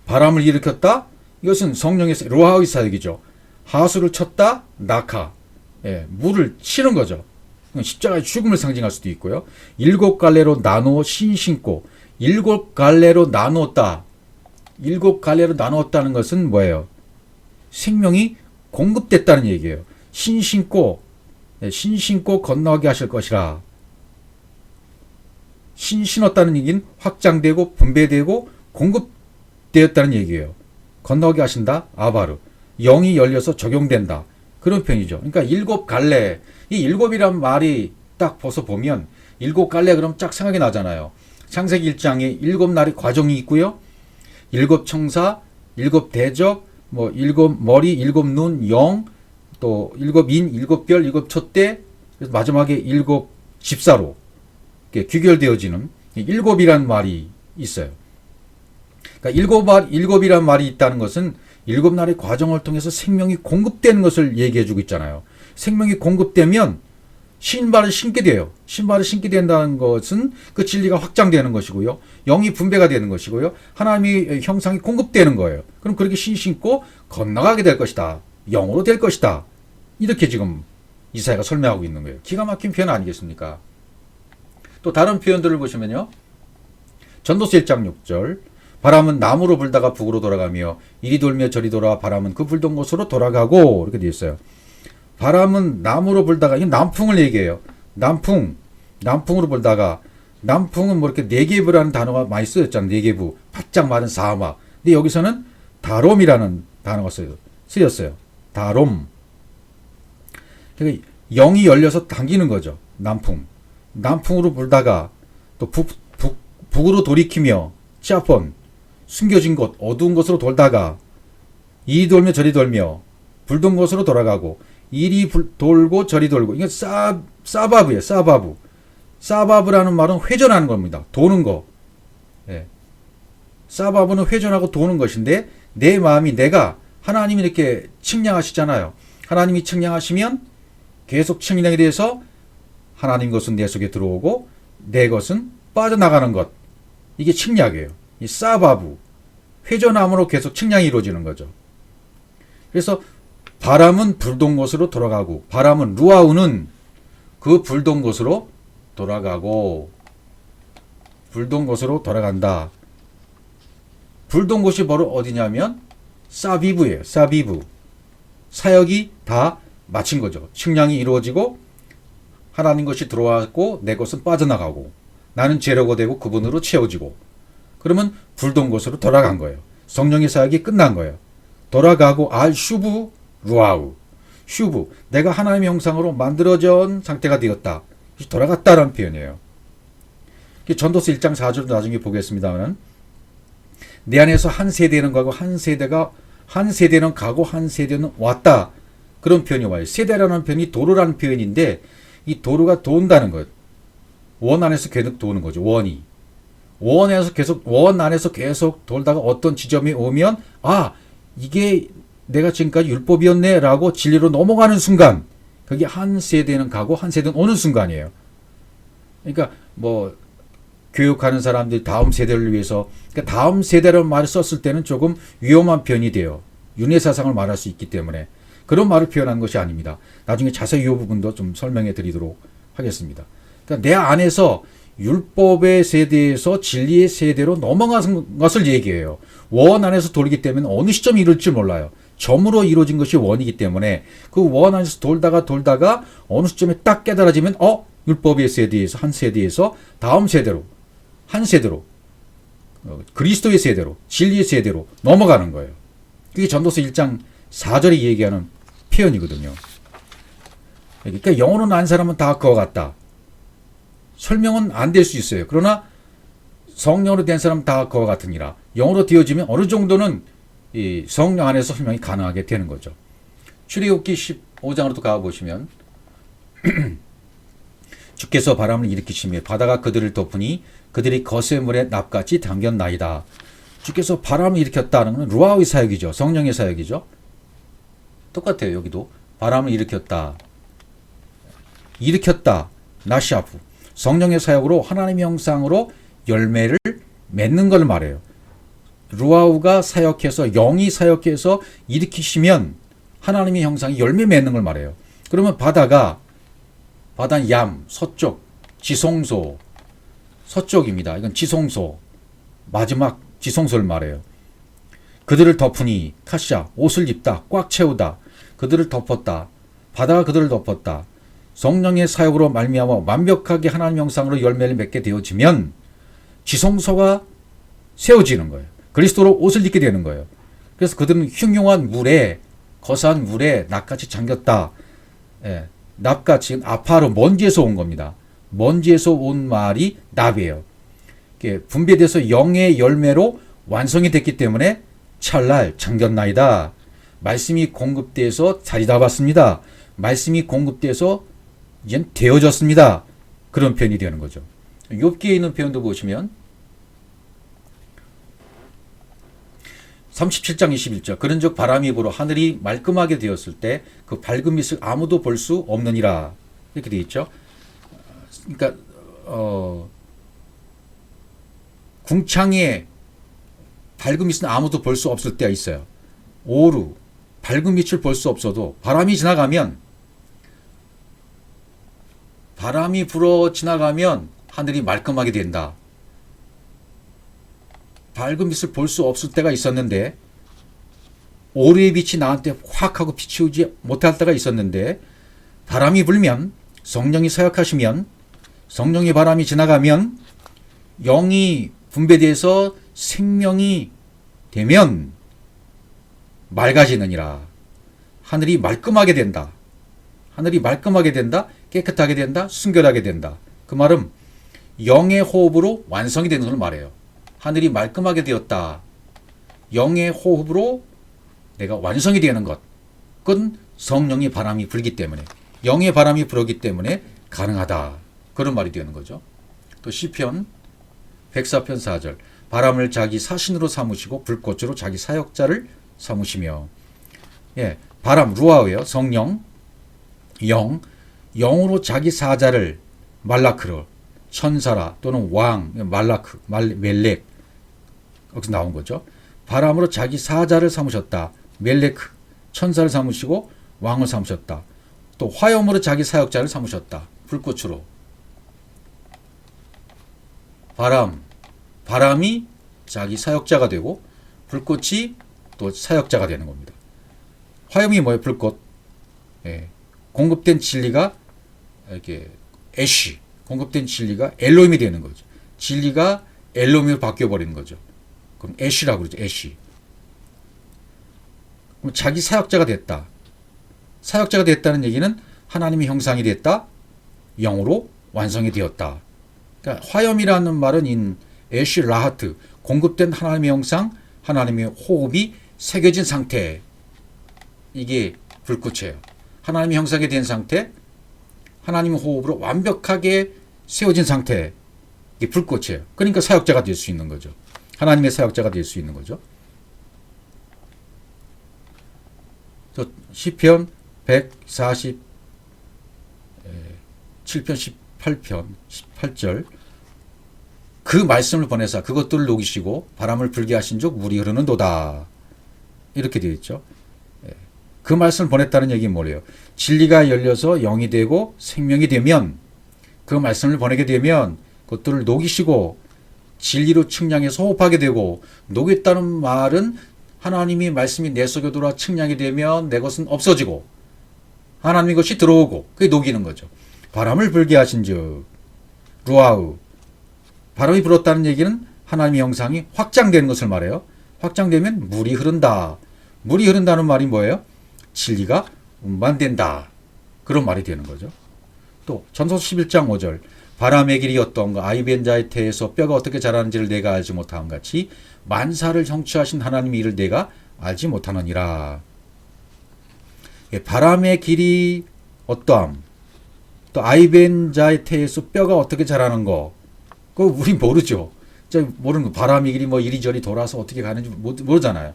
바람을 일으켰다. 이것은 성령의 로하의 사역이죠. 하수를 쳤다. 낙하. 물을 치는 거죠. 십자가의 죽음을 상징할 수도 있고요. 7갈래로 나누어 신 신고 7갈래로 나누었다. 7갈래로 나누었다는 것은 뭐예요? 생명이 공급됐다는 얘기예요. 신 신고 건너게 하실 것이라. 신었다는 얘기는 확장되고 분배되고 공급되었다는 얘기예요. 건너게 하신다. 아바르. 영이 열려서 적용된다. 그런 표현이죠. 그러니까 7갈래. 이 7이란 말이 딱 벗어보면 7갈래 그럼 쫙 생각이 나잖아요. 창세기 1장에 7날의 과정이 있고요. 7청사, 7대적, 7머리, 7눈, 영, 또 7인, 7별, 7촛대, 마지막에 7집사로 귀결되어지는 7이라는 말이 있어요. 그러니까 7이라는 말이 있다는 것은 7날의 과정을 통해서 생명이 공급되는 것을 얘기해주고 있잖아요. 생명이 공급되면 신발을 신게 돼요. 신발을 신게 된다는 것은 그 진리가 확장되는 것이고요. 영이 분배가 되는 것이고요. 하나님의 형상이 공급되는 거예요. 그럼 그렇게 신고 건너가게 될 것이다. 영으로 될 것이다. 이렇게 지금 이사야가 설명하고 있는 거예요. 기가 막힌 표현 아니겠습니까? 또 다른 표현들을 보시면요. 전도서 1장 6절 바람은 남으로 불다가 북으로 돌아가며 이리 돌며 저리 돌아 바람은 그 불던 곳으로 돌아가고 이렇게 되어 있어요. 바람은 남으로 불다가 이건 남풍을 얘기해요. 남풍으로 불다가 남풍은 이렇게 네게브라는 단어가 많이 쓰였잖아요. 네게브 바짝 마른 사막. 근데 여기서는 다롬이라는 단어가 쓰였어요. 다롬. 그러니까 영이 열려서 당기는 거죠. 남풍으로 불다가 또 북으로 돌이키며 치아폰 숨겨진 곳 어두운 곳으로 돌다가 이리 돌며 저리 돌며 불던 곳으로 돌아가고 이리 돌고 저리 돌고 이게 사바브예요. 사바브라는 말은 회전하는 겁니다. 도는 거. 사바브는 회전하고 도는 것인데 내 마음이 내가 하나님이 이렇게 측량하시잖아요. 하나님이 측량하시면 계속 측량이 돼서 하나님 것은 내 속에 들어오고 내 것은 빠져나가는 것. 이게 측량이에요. 이 사바브. 회전함으로 계속 측량이 이루어지는 거죠. 그래서 바람은 불던 곳으로 돌아가고 바람은 루아우는 그 불던 곳으로 돌아가고 불던 곳으로 돌아간다. 불던 곳이 바로 어디냐면 사비브예요. 사비브. 사역이 다 마친 거죠. 측량이 이루어지고 하나님 것이 들어왔고 내 것은 빠져나가고 나는 재료가 되고 그분으로 채워지고 그러면 불던 곳으로 돌아간 거예요. 성령의 사역이 끝난 거예요. 돌아가고 슈브 루아우. 슈브. 내가 하나님의 형상으로 만들어진 상태가 되었다. 돌아갔다라는 표현이에요. 전도서 1장 4절 나중에 보겠습니다만 내 안에서 한 세대는 가고 한 세대는 가고 한 세대는 왔다. 그런 표현이 와요. 세대라는 표현이 도르라는 표현인데 이 도르가 돈다는 것. 원 안에서 계속 도는 거죠. 원이. 원 안에서 계속 돌다가 어떤 지점에 오면, 아, 이게 내가 지금까지 율법이었네라고 진리로 넘어가는 순간, 그게 한 세대는 가고 한 세대는 오는 순간이에요. 그러니까 뭐 교육하는 사람들이 다음 세대를 위해서, 그러니까 다음 세대라는 말을 썼을 때는 조금 위험한 편이 돼요. 윤회 사상을 말할 수 있기 때문에 그런 말을 표현한 것이 아닙니다. 나중에 자세히 이 부분도 좀 설명해 드리도록 하겠습니다. 그러니까 내 안에서 율법의 세대에서 진리의 세대로 넘어가는 것을 얘기해요. 원 안에서 돌기 때문에 어느 시점이 이룰지 몰라요. 점으로 이루어진 것이 원이기 때문에 그 원 안에서 돌다가 어느 시점에 딱 깨달아지면 율법의 세대에서 한 세대에서 다음 세대로 한 세대로 그리스도의 세대로 진리의 세대로 넘어가는 거예요. 그게 전도서 1장 4절에 얘기하는 표현이거든요. 그러니까 영으로 난 사람은 다 그와 같다. 설명은 안 될 수 있어요. 그러나 성령으로 된 사람은 다 그와 같으니라. 영으로 되어지면 어느 정도는 이 성령 안에서 설명이 가능하게 되는 거죠. 출애굽기 15장으로 또 가보시면 주께서 바람을 일으키시며 바다가 그들을 덮으니 그들이 거센 물에 납같이 담겼나이다. 주께서 바람을 일으켰다는 것은 루아의 사역이죠. 성령의 사역이죠. 똑같아요. 여기도 바람을 일으켰다. 나시아프. 성령의 사역으로 하나님의 형상으로 열매를 맺는 걸 말해요. 루아우가 사역해서 영이 사역해서 일으키시면 하나님의 형상이 열매 맺는 걸 말해요. 그러면 바다는 얌, 서쪽, 지성소, 서쪽입니다. 이건 지성소, 마지막 지성소를 말해요. 그들을 덮으니 카샤, 옷을 입다, 꽉 채우다, 그들을 덮었다. 바다가 그들을 덮었다. 성령의 사역으로 말미암아 완벽하게 하나님 형상으로 열매를 맺게 되어지면 지성소가 세워지는 거예요. 그리스도로 옷을 입게 되는 거예요. 그래서 그들은 흉흉한 물에 거사한 물에 납같이 잠겼다. 예, 납같이 아파로 먼지에서 온 겁니다. 먼지에서 온 말이 납이에요. 분배돼서 영의 열매로 완성이 됐기 때문에 찰날 잠겼나이다. 말씀이 공급돼서 자리 잡았습니다. 말씀이 공급돼서 이제 되어졌습니다. 그런 표현이 되는 거죠. 욥기에 있는 표현도 보시면 37장 21절 그런즉 바람이 불어 하늘이 말끔하게 되었을 때 그 밝은 빛을 아무도 볼 수 없느니라. 이렇게 되어 있죠. 그러니까 궁창에 밝은 빛은 아무도 볼 수 없을 때가 있어요. 오루 밝은 빛을 볼 수 없어도 바람이 불어 지나가면 하늘이 말끔하게 된다. 밝은 빛을 볼 수 없을 때가 있었는데 오류의 빛이 나한테 확 하고 비치우지 못할 때가 있었는데 바람이 불면 성령이 사역하시면 성령의 바람이 지나가면 영이 분배돼서 생명이 되면 맑아지느니라. 하늘이 말끔하게 된다. 하늘이 말끔하게 된다. 깨끗하게 된다. 순결하게 된다. 그 말은 영의 호흡으로 완성이 되는 걸 말해요. 하늘이 말끔하게 되었다. 영의 호흡으로 내가 완성이 되는 것. 그건 성령의 바람이 불기 때문에 영의 바람이 불었기 때문에 가능하다. 그런 말이 되는 거죠. 또 시편 104편 4절 바람을 자기 사신으로 삼으시고 불꽃으로 자기 사역자를 삼으시며 바람 루아예요. 성령 영으로 자기 사자를 말라크로 천사라 또는 왕 말라크 멜렉 여기서 나온 거죠. 바람으로 자기 사자를 삼으셨다. 멜레크 천사를 삼으시고 왕을 삼으셨다. 또 화염으로 자기 사역자를 삼으셨다. 불꽃으로 바람이 자기 사역자가 되고 불꽃이 또 사역자가 되는 겁니다. 화염이 뭐예요? 불꽃. 공급된 진리가 이렇게 애쉬 공급된 진리가 엘로힘이 되는 거죠. 진리가 엘로힘으로 바뀌어 버리는 거죠. 그럼 애쉬라고 그러죠. 애쉬. 그럼 자기 사역자가 됐다. 사역자가 됐다는 얘기는 하나님의 형상이 됐다. 영으로 완성이 되었다. 그러니까 화염이라는 말은 애쉬 라하트 공급된 하나님의 형상, 하나님의 호흡이 새겨진 상태. 이게 불꽃이에요. 하나님의 형상이 된 상태, 하나님의 호흡으로 완벽하게 세워진 상태, 이게 불꽃이에요. 그러니까 사역자가 될 수 있는 거죠. 하나님의 사역자가 될 수 있는 거죠. 시편 147편 18편 18절 그 말씀을 보내사 그것들을 녹이시고 바람을 불게 하신 즉 물이 흐르는도다. 이렇게 되어 있죠. 그 말씀을 보냈다는 얘기는 뭐래요? 진리가 열려서 영이 되고 생명이 되면 그 말씀을 보내게 되면 그것들을 녹이시고 진리로 측량해서 호흡하게 되고 녹였다는 말은 하나님이 말씀이 내 속에 들어와 측량이 되면 내 것은 없어지고 하나님의 것이 들어오고 그게 녹이는 거죠. 바람을 불게 하신 즉 루아우 바람이 불었다는 얘기는 하나님의 형상이 확장되는 것을 말해요. 확장되면 물이 흐른다. 물이 흐른다는 말이 뭐예요? 진리가 운반된다. 그런 말이 되는 거죠. 또 전서서 11장 5절 바람의 길이 어떤가 아이벤 자의 태에서 뼈가 어떻게 자라는지를 내가 알지 못함 같이 만사를 성취하신 하나님의 일을 내가 알지 못하느니라. 바람의 길이 어떠함 또 아이벤 자의 태에서 뼈가 어떻게 자라는 거 그거 우리 모르죠. 모르는 거. 바람의 길이 뭐 이리저리 돌아서 어떻게 가는지 모르잖아요.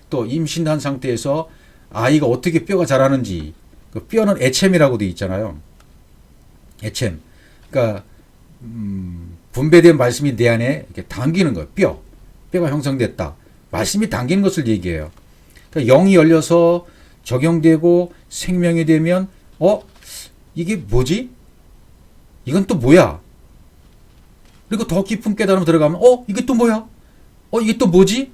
또 임신한 상태에서 아이가 어떻게 뼈가 자라는지 그 뼈는 애챔이라고 되어 있잖아요. 애챔. 그러니까 분배된 말씀이 내 안에 이렇게 당기는 거예요. 뼈가 형성됐다. 말씀이 당기는 것을 얘기해요. 그러니까 영이 열려서 적용되고 생명이 되면 이게 뭐지? 이건 또 뭐야? 그리고 더 깊은 깨달음 들어가면 이게 또 뭐야? 이게 또 뭐지?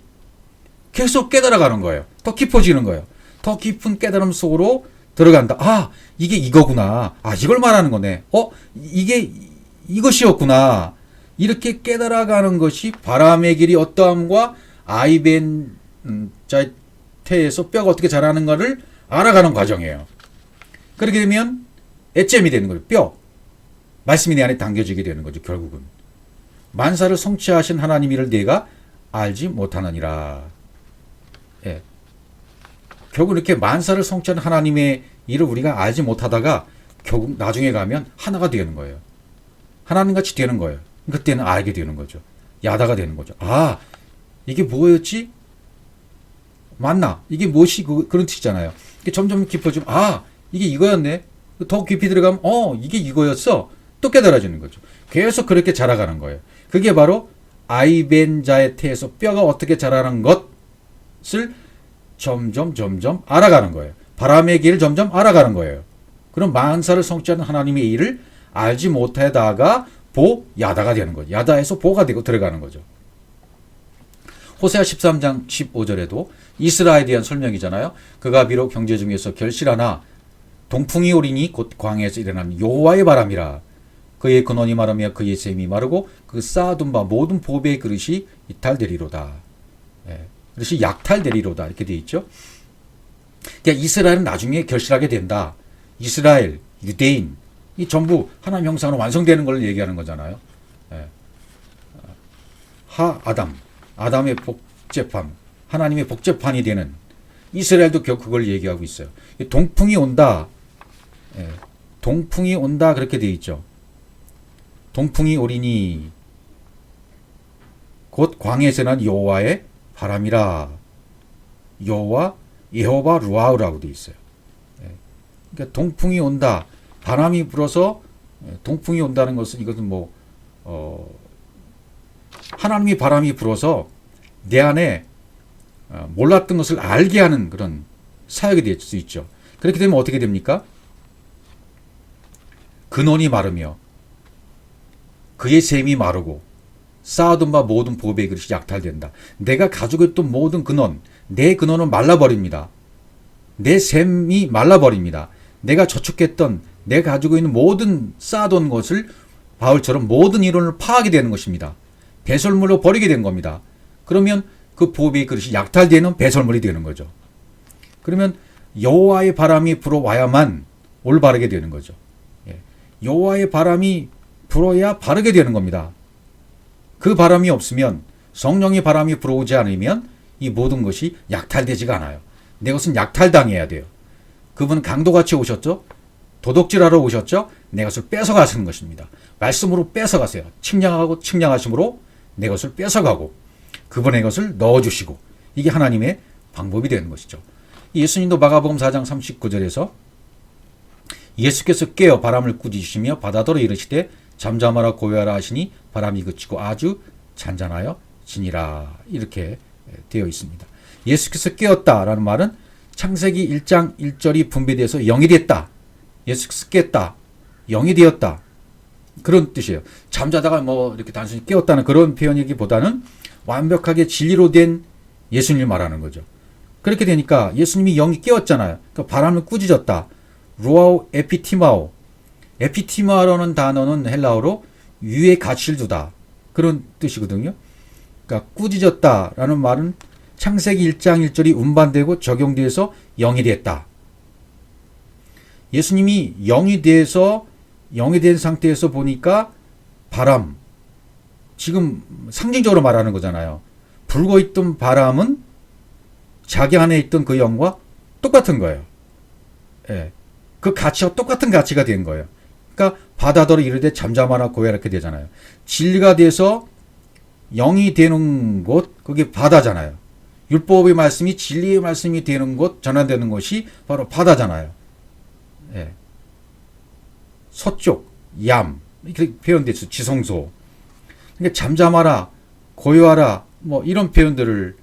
계속 깨달아가는 거예요. 더 깊어지는 거예요. 더 깊은 깨달음 속으로 들어간다. 이게 이거구나. 이걸 말하는 거네. 이게 이것이었구나. 이렇게 깨달아가는 것이 바람의 길이 어떠함과 아이벤 자의 태에서 뼈가 어떻게 자라는 것을 알아가는 과정이에요. 그렇게 되면 애잼이 되는 거예요. 뼈. 말씀이 내 안에 당겨지게 되는 거죠. 결국은. 만사를 성취하신 하나님 일을 내가 알지 못하느니라. 예. 결국 이렇게 만사를 성취한 하나님의 일을 우리가 알지 못하다가 결국 나중에 가면 하나가 되는 거예요. 하나님같이 되는 거예요. 그때는 알게 되는 거죠. 야다가 되는 거죠. 이게 뭐였지? 맞나? 이게 무엇이 그런 뜻이잖아요. 점점 깊어지면 이게 이거였네. 더 깊이 들어가면 이게 이거였어. 또 깨달아지는 거죠. 계속 그렇게 자라가는 거예요. 그게 바로 아이벤 자의 태에서 뼈가 어떻게 자라는 것을 점점 알아가는 거예요. 바람의 길을 점점 알아가는 거예요. 그럼 만사를 성취하는 하나님의 일을 알지 못하다가 야다가 되는 거죠. 야다에서 보가 되고 들어가는 거죠. 호세아 13장 15절에도 이스라엘에 대한 설명이잖아요. 그가 비록 형제 중에서 결실하나 동풍이 오리니 곧 광야에서 일어나는 여호와의 바람이라. 그의 근원이 마르며 그의 샘이 마르고 그 쌓아둔 바 모든 보배의 그릇이 이탈되리로다. 그릇이 약탈되리로다. 이렇게 되어 있죠. 그러니까 이스라엘은 나중에 결실하게 된다. 이스라엘, 유대인 이 전부 하나님 형상으로 완성되는 걸 얘기하는 거잖아요. 아담의 복제판, 하나님의 복제판이 되는 이스라엘도 그걸 얘기하고 있어요. 동풍이 온다. 동풍이 온다 그렇게 되어 있죠. 동풍이 오리니 곧 광야에서 난 여호와의 바람이라. 예호바 루아우라고 되어 있어요. 그러니까 동풍이 온다. 바람이 불어서 동풍이 온다는 것은 이것은 하나님이 바람이 불어서 내 안에 몰랐던 것을 알게 하는 그런 사역이 될 수 있죠. 그렇게 되면 어떻게 됩니까? 근원이 마르며 그의 샘이 마르고 쌓아둔 바 모든 보배의 그릇이 약탈된다. 내가 가지고 있던 모든 근원, 내 근원은 말라버립니다. 내 샘이 말라버립니다. 내가 저축했던 내가 가지고 있는 모든 쌓아둔 것을 바울처럼 모든 이론을 파하게 되는 것입니다. 배설물로 버리게 된 겁니다. 그러면 그 보배의 그릇이 약탈되는 배설물이 되는 거죠. 그러면 여호와의 바람이 불어와야만 올바르게 되는 거죠. 여호와의 바람이 불어야 바르게 되는 겁니다. 그 바람이 없으면 성령의 바람이 불어오지 않으면 이 모든 것이 약탈되지가 않아요. 내 것은 약탈당해야 돼요. 그분은 강도같이 오셨죠. 도둑질하러 오셨죠? 내 것을 뺏어가시는 것입니다. 말씀으로 뺏어가세요. 측량하고 측량하심으로 내 것을 뺏어가고 그분의 것을 넣어주시고 이게 하나님의 방법이 되는 것이죠. 예수님도 마가복음 4장 39절에서 예수께서 깨어 바람을 꾸짖으시며 바다더러 이르시되 잠잠하라 고요하라 하시니 바람이 그치고 아주 잔잔하여 지니라 이렇게 되어 있습니다. 예수께서 깨었다라는 말은 창세기 1장 1절이 분배돼서 영이 됐다. 예수께서 깼다. 영이 되었다. 그런 뜻이에요. 잠자다가 뭐 이렇게 단순히 깨었다는 그런 표현이기보다는 완벽하게 진리로 된 예수님을 말하는 거죠. 그렇게 되니까 예수님이 영이 깨었잖아요. 그러니까 바람을 꾸짖었다. 로아오 에피티마오. 에피티마라는 단어는 헬라어로 위에 가치를 두다. 그런 뜻이거든요. 그러니까 꾸짖었다라는 말은 창세기 1장 1절이 운반되고 적용돼서 영이 됐다. 예수님이 영이 돼서 영이 된 상태에서 보니까 바람, 지금 상징적으로 말하는 거잖아요. 불고 있던 바람은 자기 안에 있던 그 영과 똑같은 거예요. 예. 그 가치와 똑같은 가치가 된 거예요. 그러니까 바다더러 이르되 잠잠하라 고요하라 이렇게 되잖아요. 진리가 돼서 영이 되는 곳, 그게 바다잖아요. 율법의 말씀이 진리의 말씀이 되는 곳, 전환되는 것이 바로 바다잖아요. 예. 서쪽, 얌, 이렇게 표현됐죠. 지성소. 그러니까 잠잠하라, 고요하라, 뭐 이런 표현들을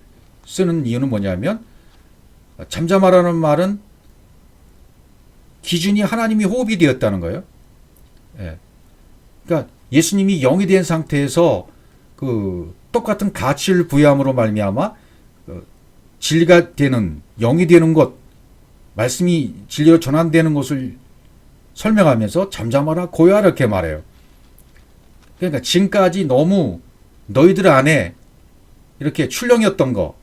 쓰는 이유는 뭐냐면, 잠잠하라는 말은 기준이 하나님이 호흡이 되었다는 거예요. 예. 그러니까 예수님이 영이 된 상태에서 그 똑같은 가치를 부여함으로 말미암아 진리가 되는 영이 되는 것, 말씀이 진리로 전환되는 것을 설명하면서 잠잠하라 고요하라 이렇게 말해요. 그러니까 지금까지 너무 너희들 안에 이렇게 출렁였던 거,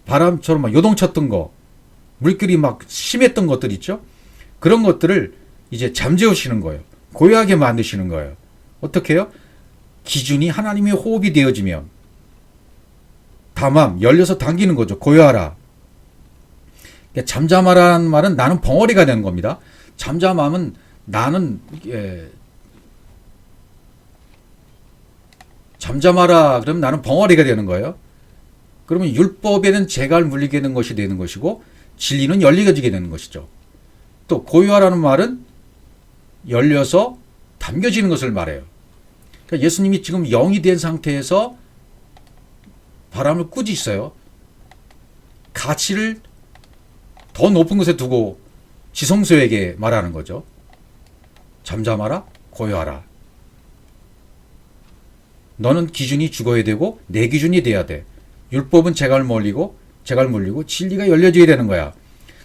바람처럼 막 요동쳤던 거, 물결이 막 심했던 것들 있죠. 그런 것들을 이제 잠재우시는 거예요. 고요하게 만드시는 거예요. 어떻게 해요? 기준이 하나님의 호흡이 되어지면 담am, 열려서 당기는 거죠. 고요하라. 그러니까 잠잠하라는 말은 나는 벙어리가 되는 겁니다. 잠잠함은 나는 잠잠하라 그러면 나는 벙어리가 되는 거예요. 그러면 율법에는 재갈 물리게 되는 것이 되는 것이고 진리는 열리게 되는 것이죠. 또 고요하라는 말은 열려서 담겨지는 것을 말해요. 그러니까 예수님이 지금 영이 된 상태에서 바람을 꾸짖어요. 가치를 더 높은 곳에 두고 지성소에게 말하는 거죠. 잠잠하라, 고요하라. 너는 기준이 죽어야 되고 내 기준이 돼야 돼. 율법은 재갈 물리고 진리가 열려져야 되는 거야.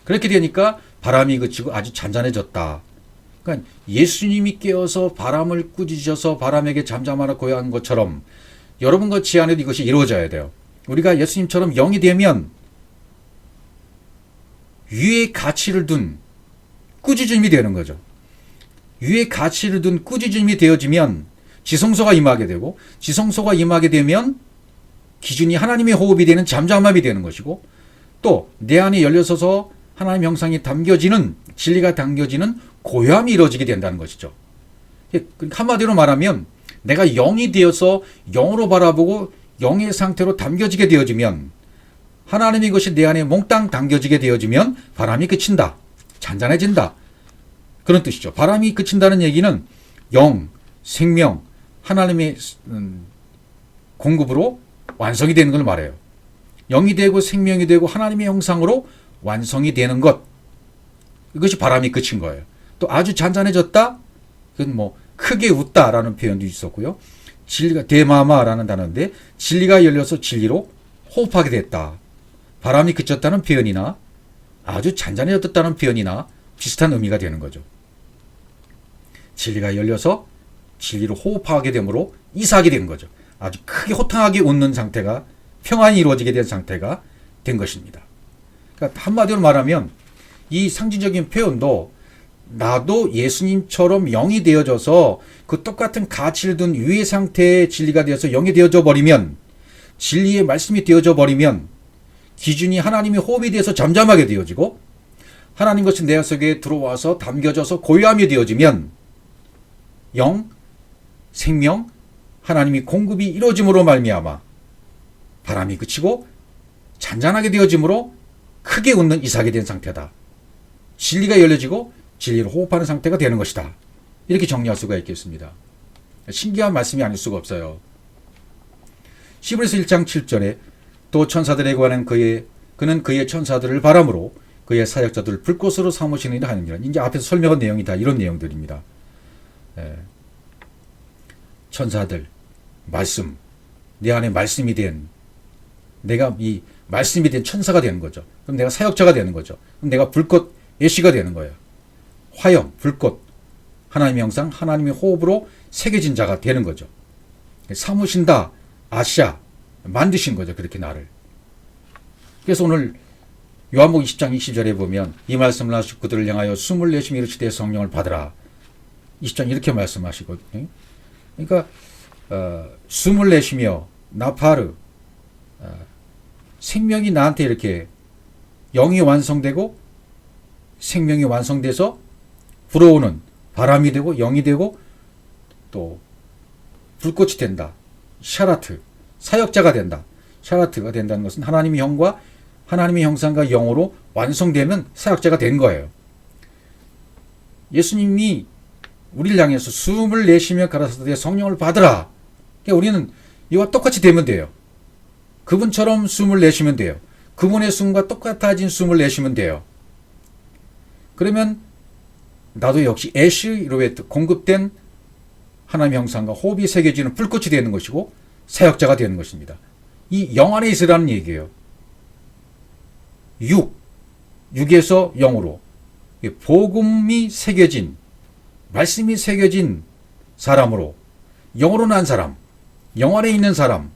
그렇게 되니까 바람이 그치고 아주 잔잔해졌다. 그러니까 예수님이 깨어서 바람을 꾸짖어서 바람에게 잠잠하라 고요한 것처럼 여러분과 제 안에도 이것이 이루어져야 돼요. 우리가 예수님처럼 영이 되면 위에 가치를 둔 꾸짖음이 되는 거죠. 위에 가치를 둔 꾸짖음이 되어지면 지성소가 임하게 되고 지성소가 임하게 되면 기준이 하나님의 호흡이 되는 잠잠함이 되는 것이고 또 내 안에 열려서서 하나님 형상이 담겨지는 진리가 담겨지는 고요함이 이루어지게 된다는 것이죠. 한마디로 말하면 내가 영이 되어서 영으로 바라보고 영의 상태로 담겨지게 되어지면 하나님의 것이 내 안에 몽땅 담겨지게 되어지면 바람이 그친다. 잔잔해진다. 그런 뜻이죠. 바람이 그친다는 얘기는 영, 생명, 하나님의 공급으로 완성이 되는 걸 말해요. 영이 되고 생명이 되고 하나님의 형상으로 완성이 되는 것. 이것이 바람이 그친 거예요. 또 아주 잔잔해졌다? 그건 뭐 크게 웃다라는 표현도 있었고요. 진리가 데마마라는 단어인데 진리가 열려서 진리로 호흡하게 됐다. 바람이 그쳤다는 표현이나 아주 잔잔해졌다는 표현이나 비슷한 의미가 되는 거죠. 진리가 열려서 진리로 호흡하게 되므로 이사하게 된 거죠. 아주 크게 호탕하게 웃는 상태가 평안이 이루어지게 된 상태가 된 것입니다. 그러니까 한마디로 말하면 이 상징적인 표현도 나도 예수님처럼 영이 되어져서 그 똑같은 가치를 둔 위의 상태의 진리가 되어서 영이 되어져 버리면 진리의 말씀이 되어져 버리면 기준이 하나님의 호흡이 되어서 잠잠하게 되어지고 하나님 것이 내 속에 들어와서 담겨져서 고요함이 되어지면 영, 생명, 하나님이 공급이 이루어짐으로 말미암아 바람이 그치고 잔잔하게 되어짐으로 크게 웃는 이삭이 된 상태다. 진리가 열려지고 진리를 호흡하는 상태가 되는 것이다. 이렇게 정리할 수가 있겠습니다. 신기한 말씀이 아닐 수가 없어요. 히브리서 1장 7절에 또 천사들에 관한 그는 그의 천사들을 바람으로 그의 사역자들을 불꽃으로 삼으시느니라 하느니라. 이제 앞에서 설명한 내용이 다 이런 내용들입니다. 천사들, 말씀, 내 안에 말씀이 된, 내가 이 말씀이 된 천사가 되는 거죠. 그럼 내가 사역자가 되는 거죠. 그럼 내가 불꽃 예시가 되는 거예요. 화염, 불꽃, 하나님의 형상, 하나님의 호흡으로 새겨진 자가 되는 거죠. 사무신다, 아시아, 만드신 거죠. 그렇게 나를. 그래서 오늘 요한복음 20장 20절에 보면 이 말씀을 하시고 그들을 향하여 숨을 내쉬며 이르시되 성령을 받으라. 20장 이렇게 말씀하시거든요. 그러니까 숨을 내쉬며 나파르, 생명이 나한테 이렇게 영이 완성되고 생명이 완성돼서 불어오는 바람이 되고 영이 되고 또 불꽃이 된다. 샤라트, 사역자가 된다. 샤라트가 된다는 것은 하나님의 형과 하나님의 형상과 영으로 완성되면 사역자가 된 거예요. 예수님이 우리를 향해서 숨을 내쉬며 가라사대 성령을 받으라. 그러니까 우리는 이와 똑같이 되면 돼요. 그분처럼 숨을 내쉬면 돼요. 그분의 숨과 똑같아진 숨을 내쉬면 돼요. 그러면 나도 역시 애쉬로에 공급된 하나님의 형상과 호흡이 새겨지는 불꽃이 되는 것이고 사역자가 되는 것입니다. 이 영 안에 있으라는 얘기예요. 육에서 영으로 복음이 새겨진, 말씀이 새겨진 사람으로, 영으로 난 사람, 영 안에 있는 사람,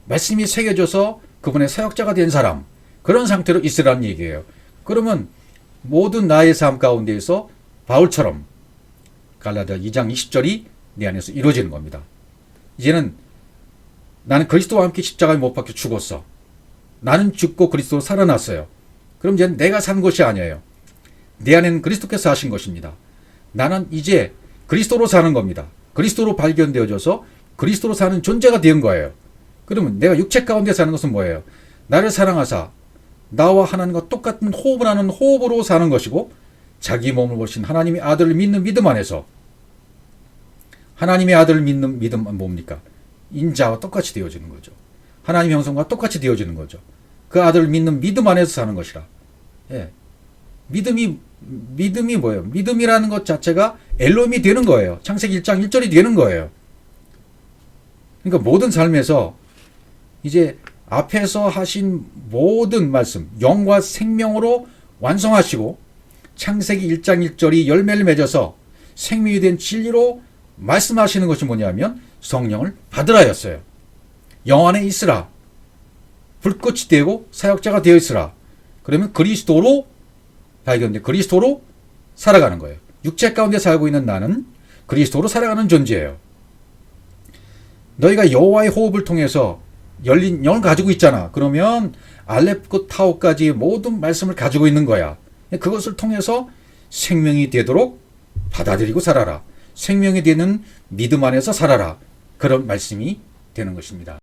말씀이 새겨져서 그분의 사역자가 된 사람, 그런 상태로 있으라는 얘기예요. 그러면 모든 나의 삶 가운데에서 바울처럼 갈라디아 2장 20절이 내 안에서 이루어지는 겁니다. 이제는 나는 그리스도와 함께 십자가에 못 박혀 죽었어. 나는 죽고 그리스도로 살아났어요. 그럼 이제 내가 산 것이 아니에요. 내 안에는 그리스도께서 하신 것입니다. 나는 이제 그리스도로 사는 겁니다. 그리스도로 발견되어져서 그리스도로 사는 존재가 된 거예요. 그러면 내가 육체 가운데 사는 것은 뭐예요? 나를 사랑하사 나와 하나님과 똑같은 호흡을 하는 호흡으로 사는 것이고 자기 몸을 보신 하나님의 아들을 믿는 믿음 안에서 하나님의 아들을 믿는 믿음은 뭡니까? 인자와 똑같이 되어지는 거죠. 하나님의 형상과 똑같이 되어지는 거죠. 그 아들을 믿는 믿음 안에서 사는 것이라. 예. 믿음이 뭐예요? 믿음이라는 것 자체가 엘로힘이 되는 거예요. 창세기 1장 1절이 되는 거예요. 그러니까 모든 삶에서 이제 앞에서 하신 모든 말씀, 영과 생명으로 완성하시고 창세기 1장 1절이 열매를 맺어서 생명이 된 진리로 말씀하시는 것이 뭐냐면 성령을 받으라였어요. 영 안에 있으라. 불꽃이 되고 사역자가 되어 있으라. 그러면 그리스도로 발견돼 그리스도로 살아가는 거예요. 육체 가운데 살고 있는 나는 그리스도로 살아가는 존재예요. 너희가 여호와의 호흡을 통해서 열린 영을 가지고 있잖아. 그러면 알렙부터 타오까지 모든 말씀을 가지고 있는 거야. 그것을 통해서 생명이 되도록 받아들이고 살아라. 생명이 되는 믿음 안에서 살아라. 그런 말씀이 되는 것입니다.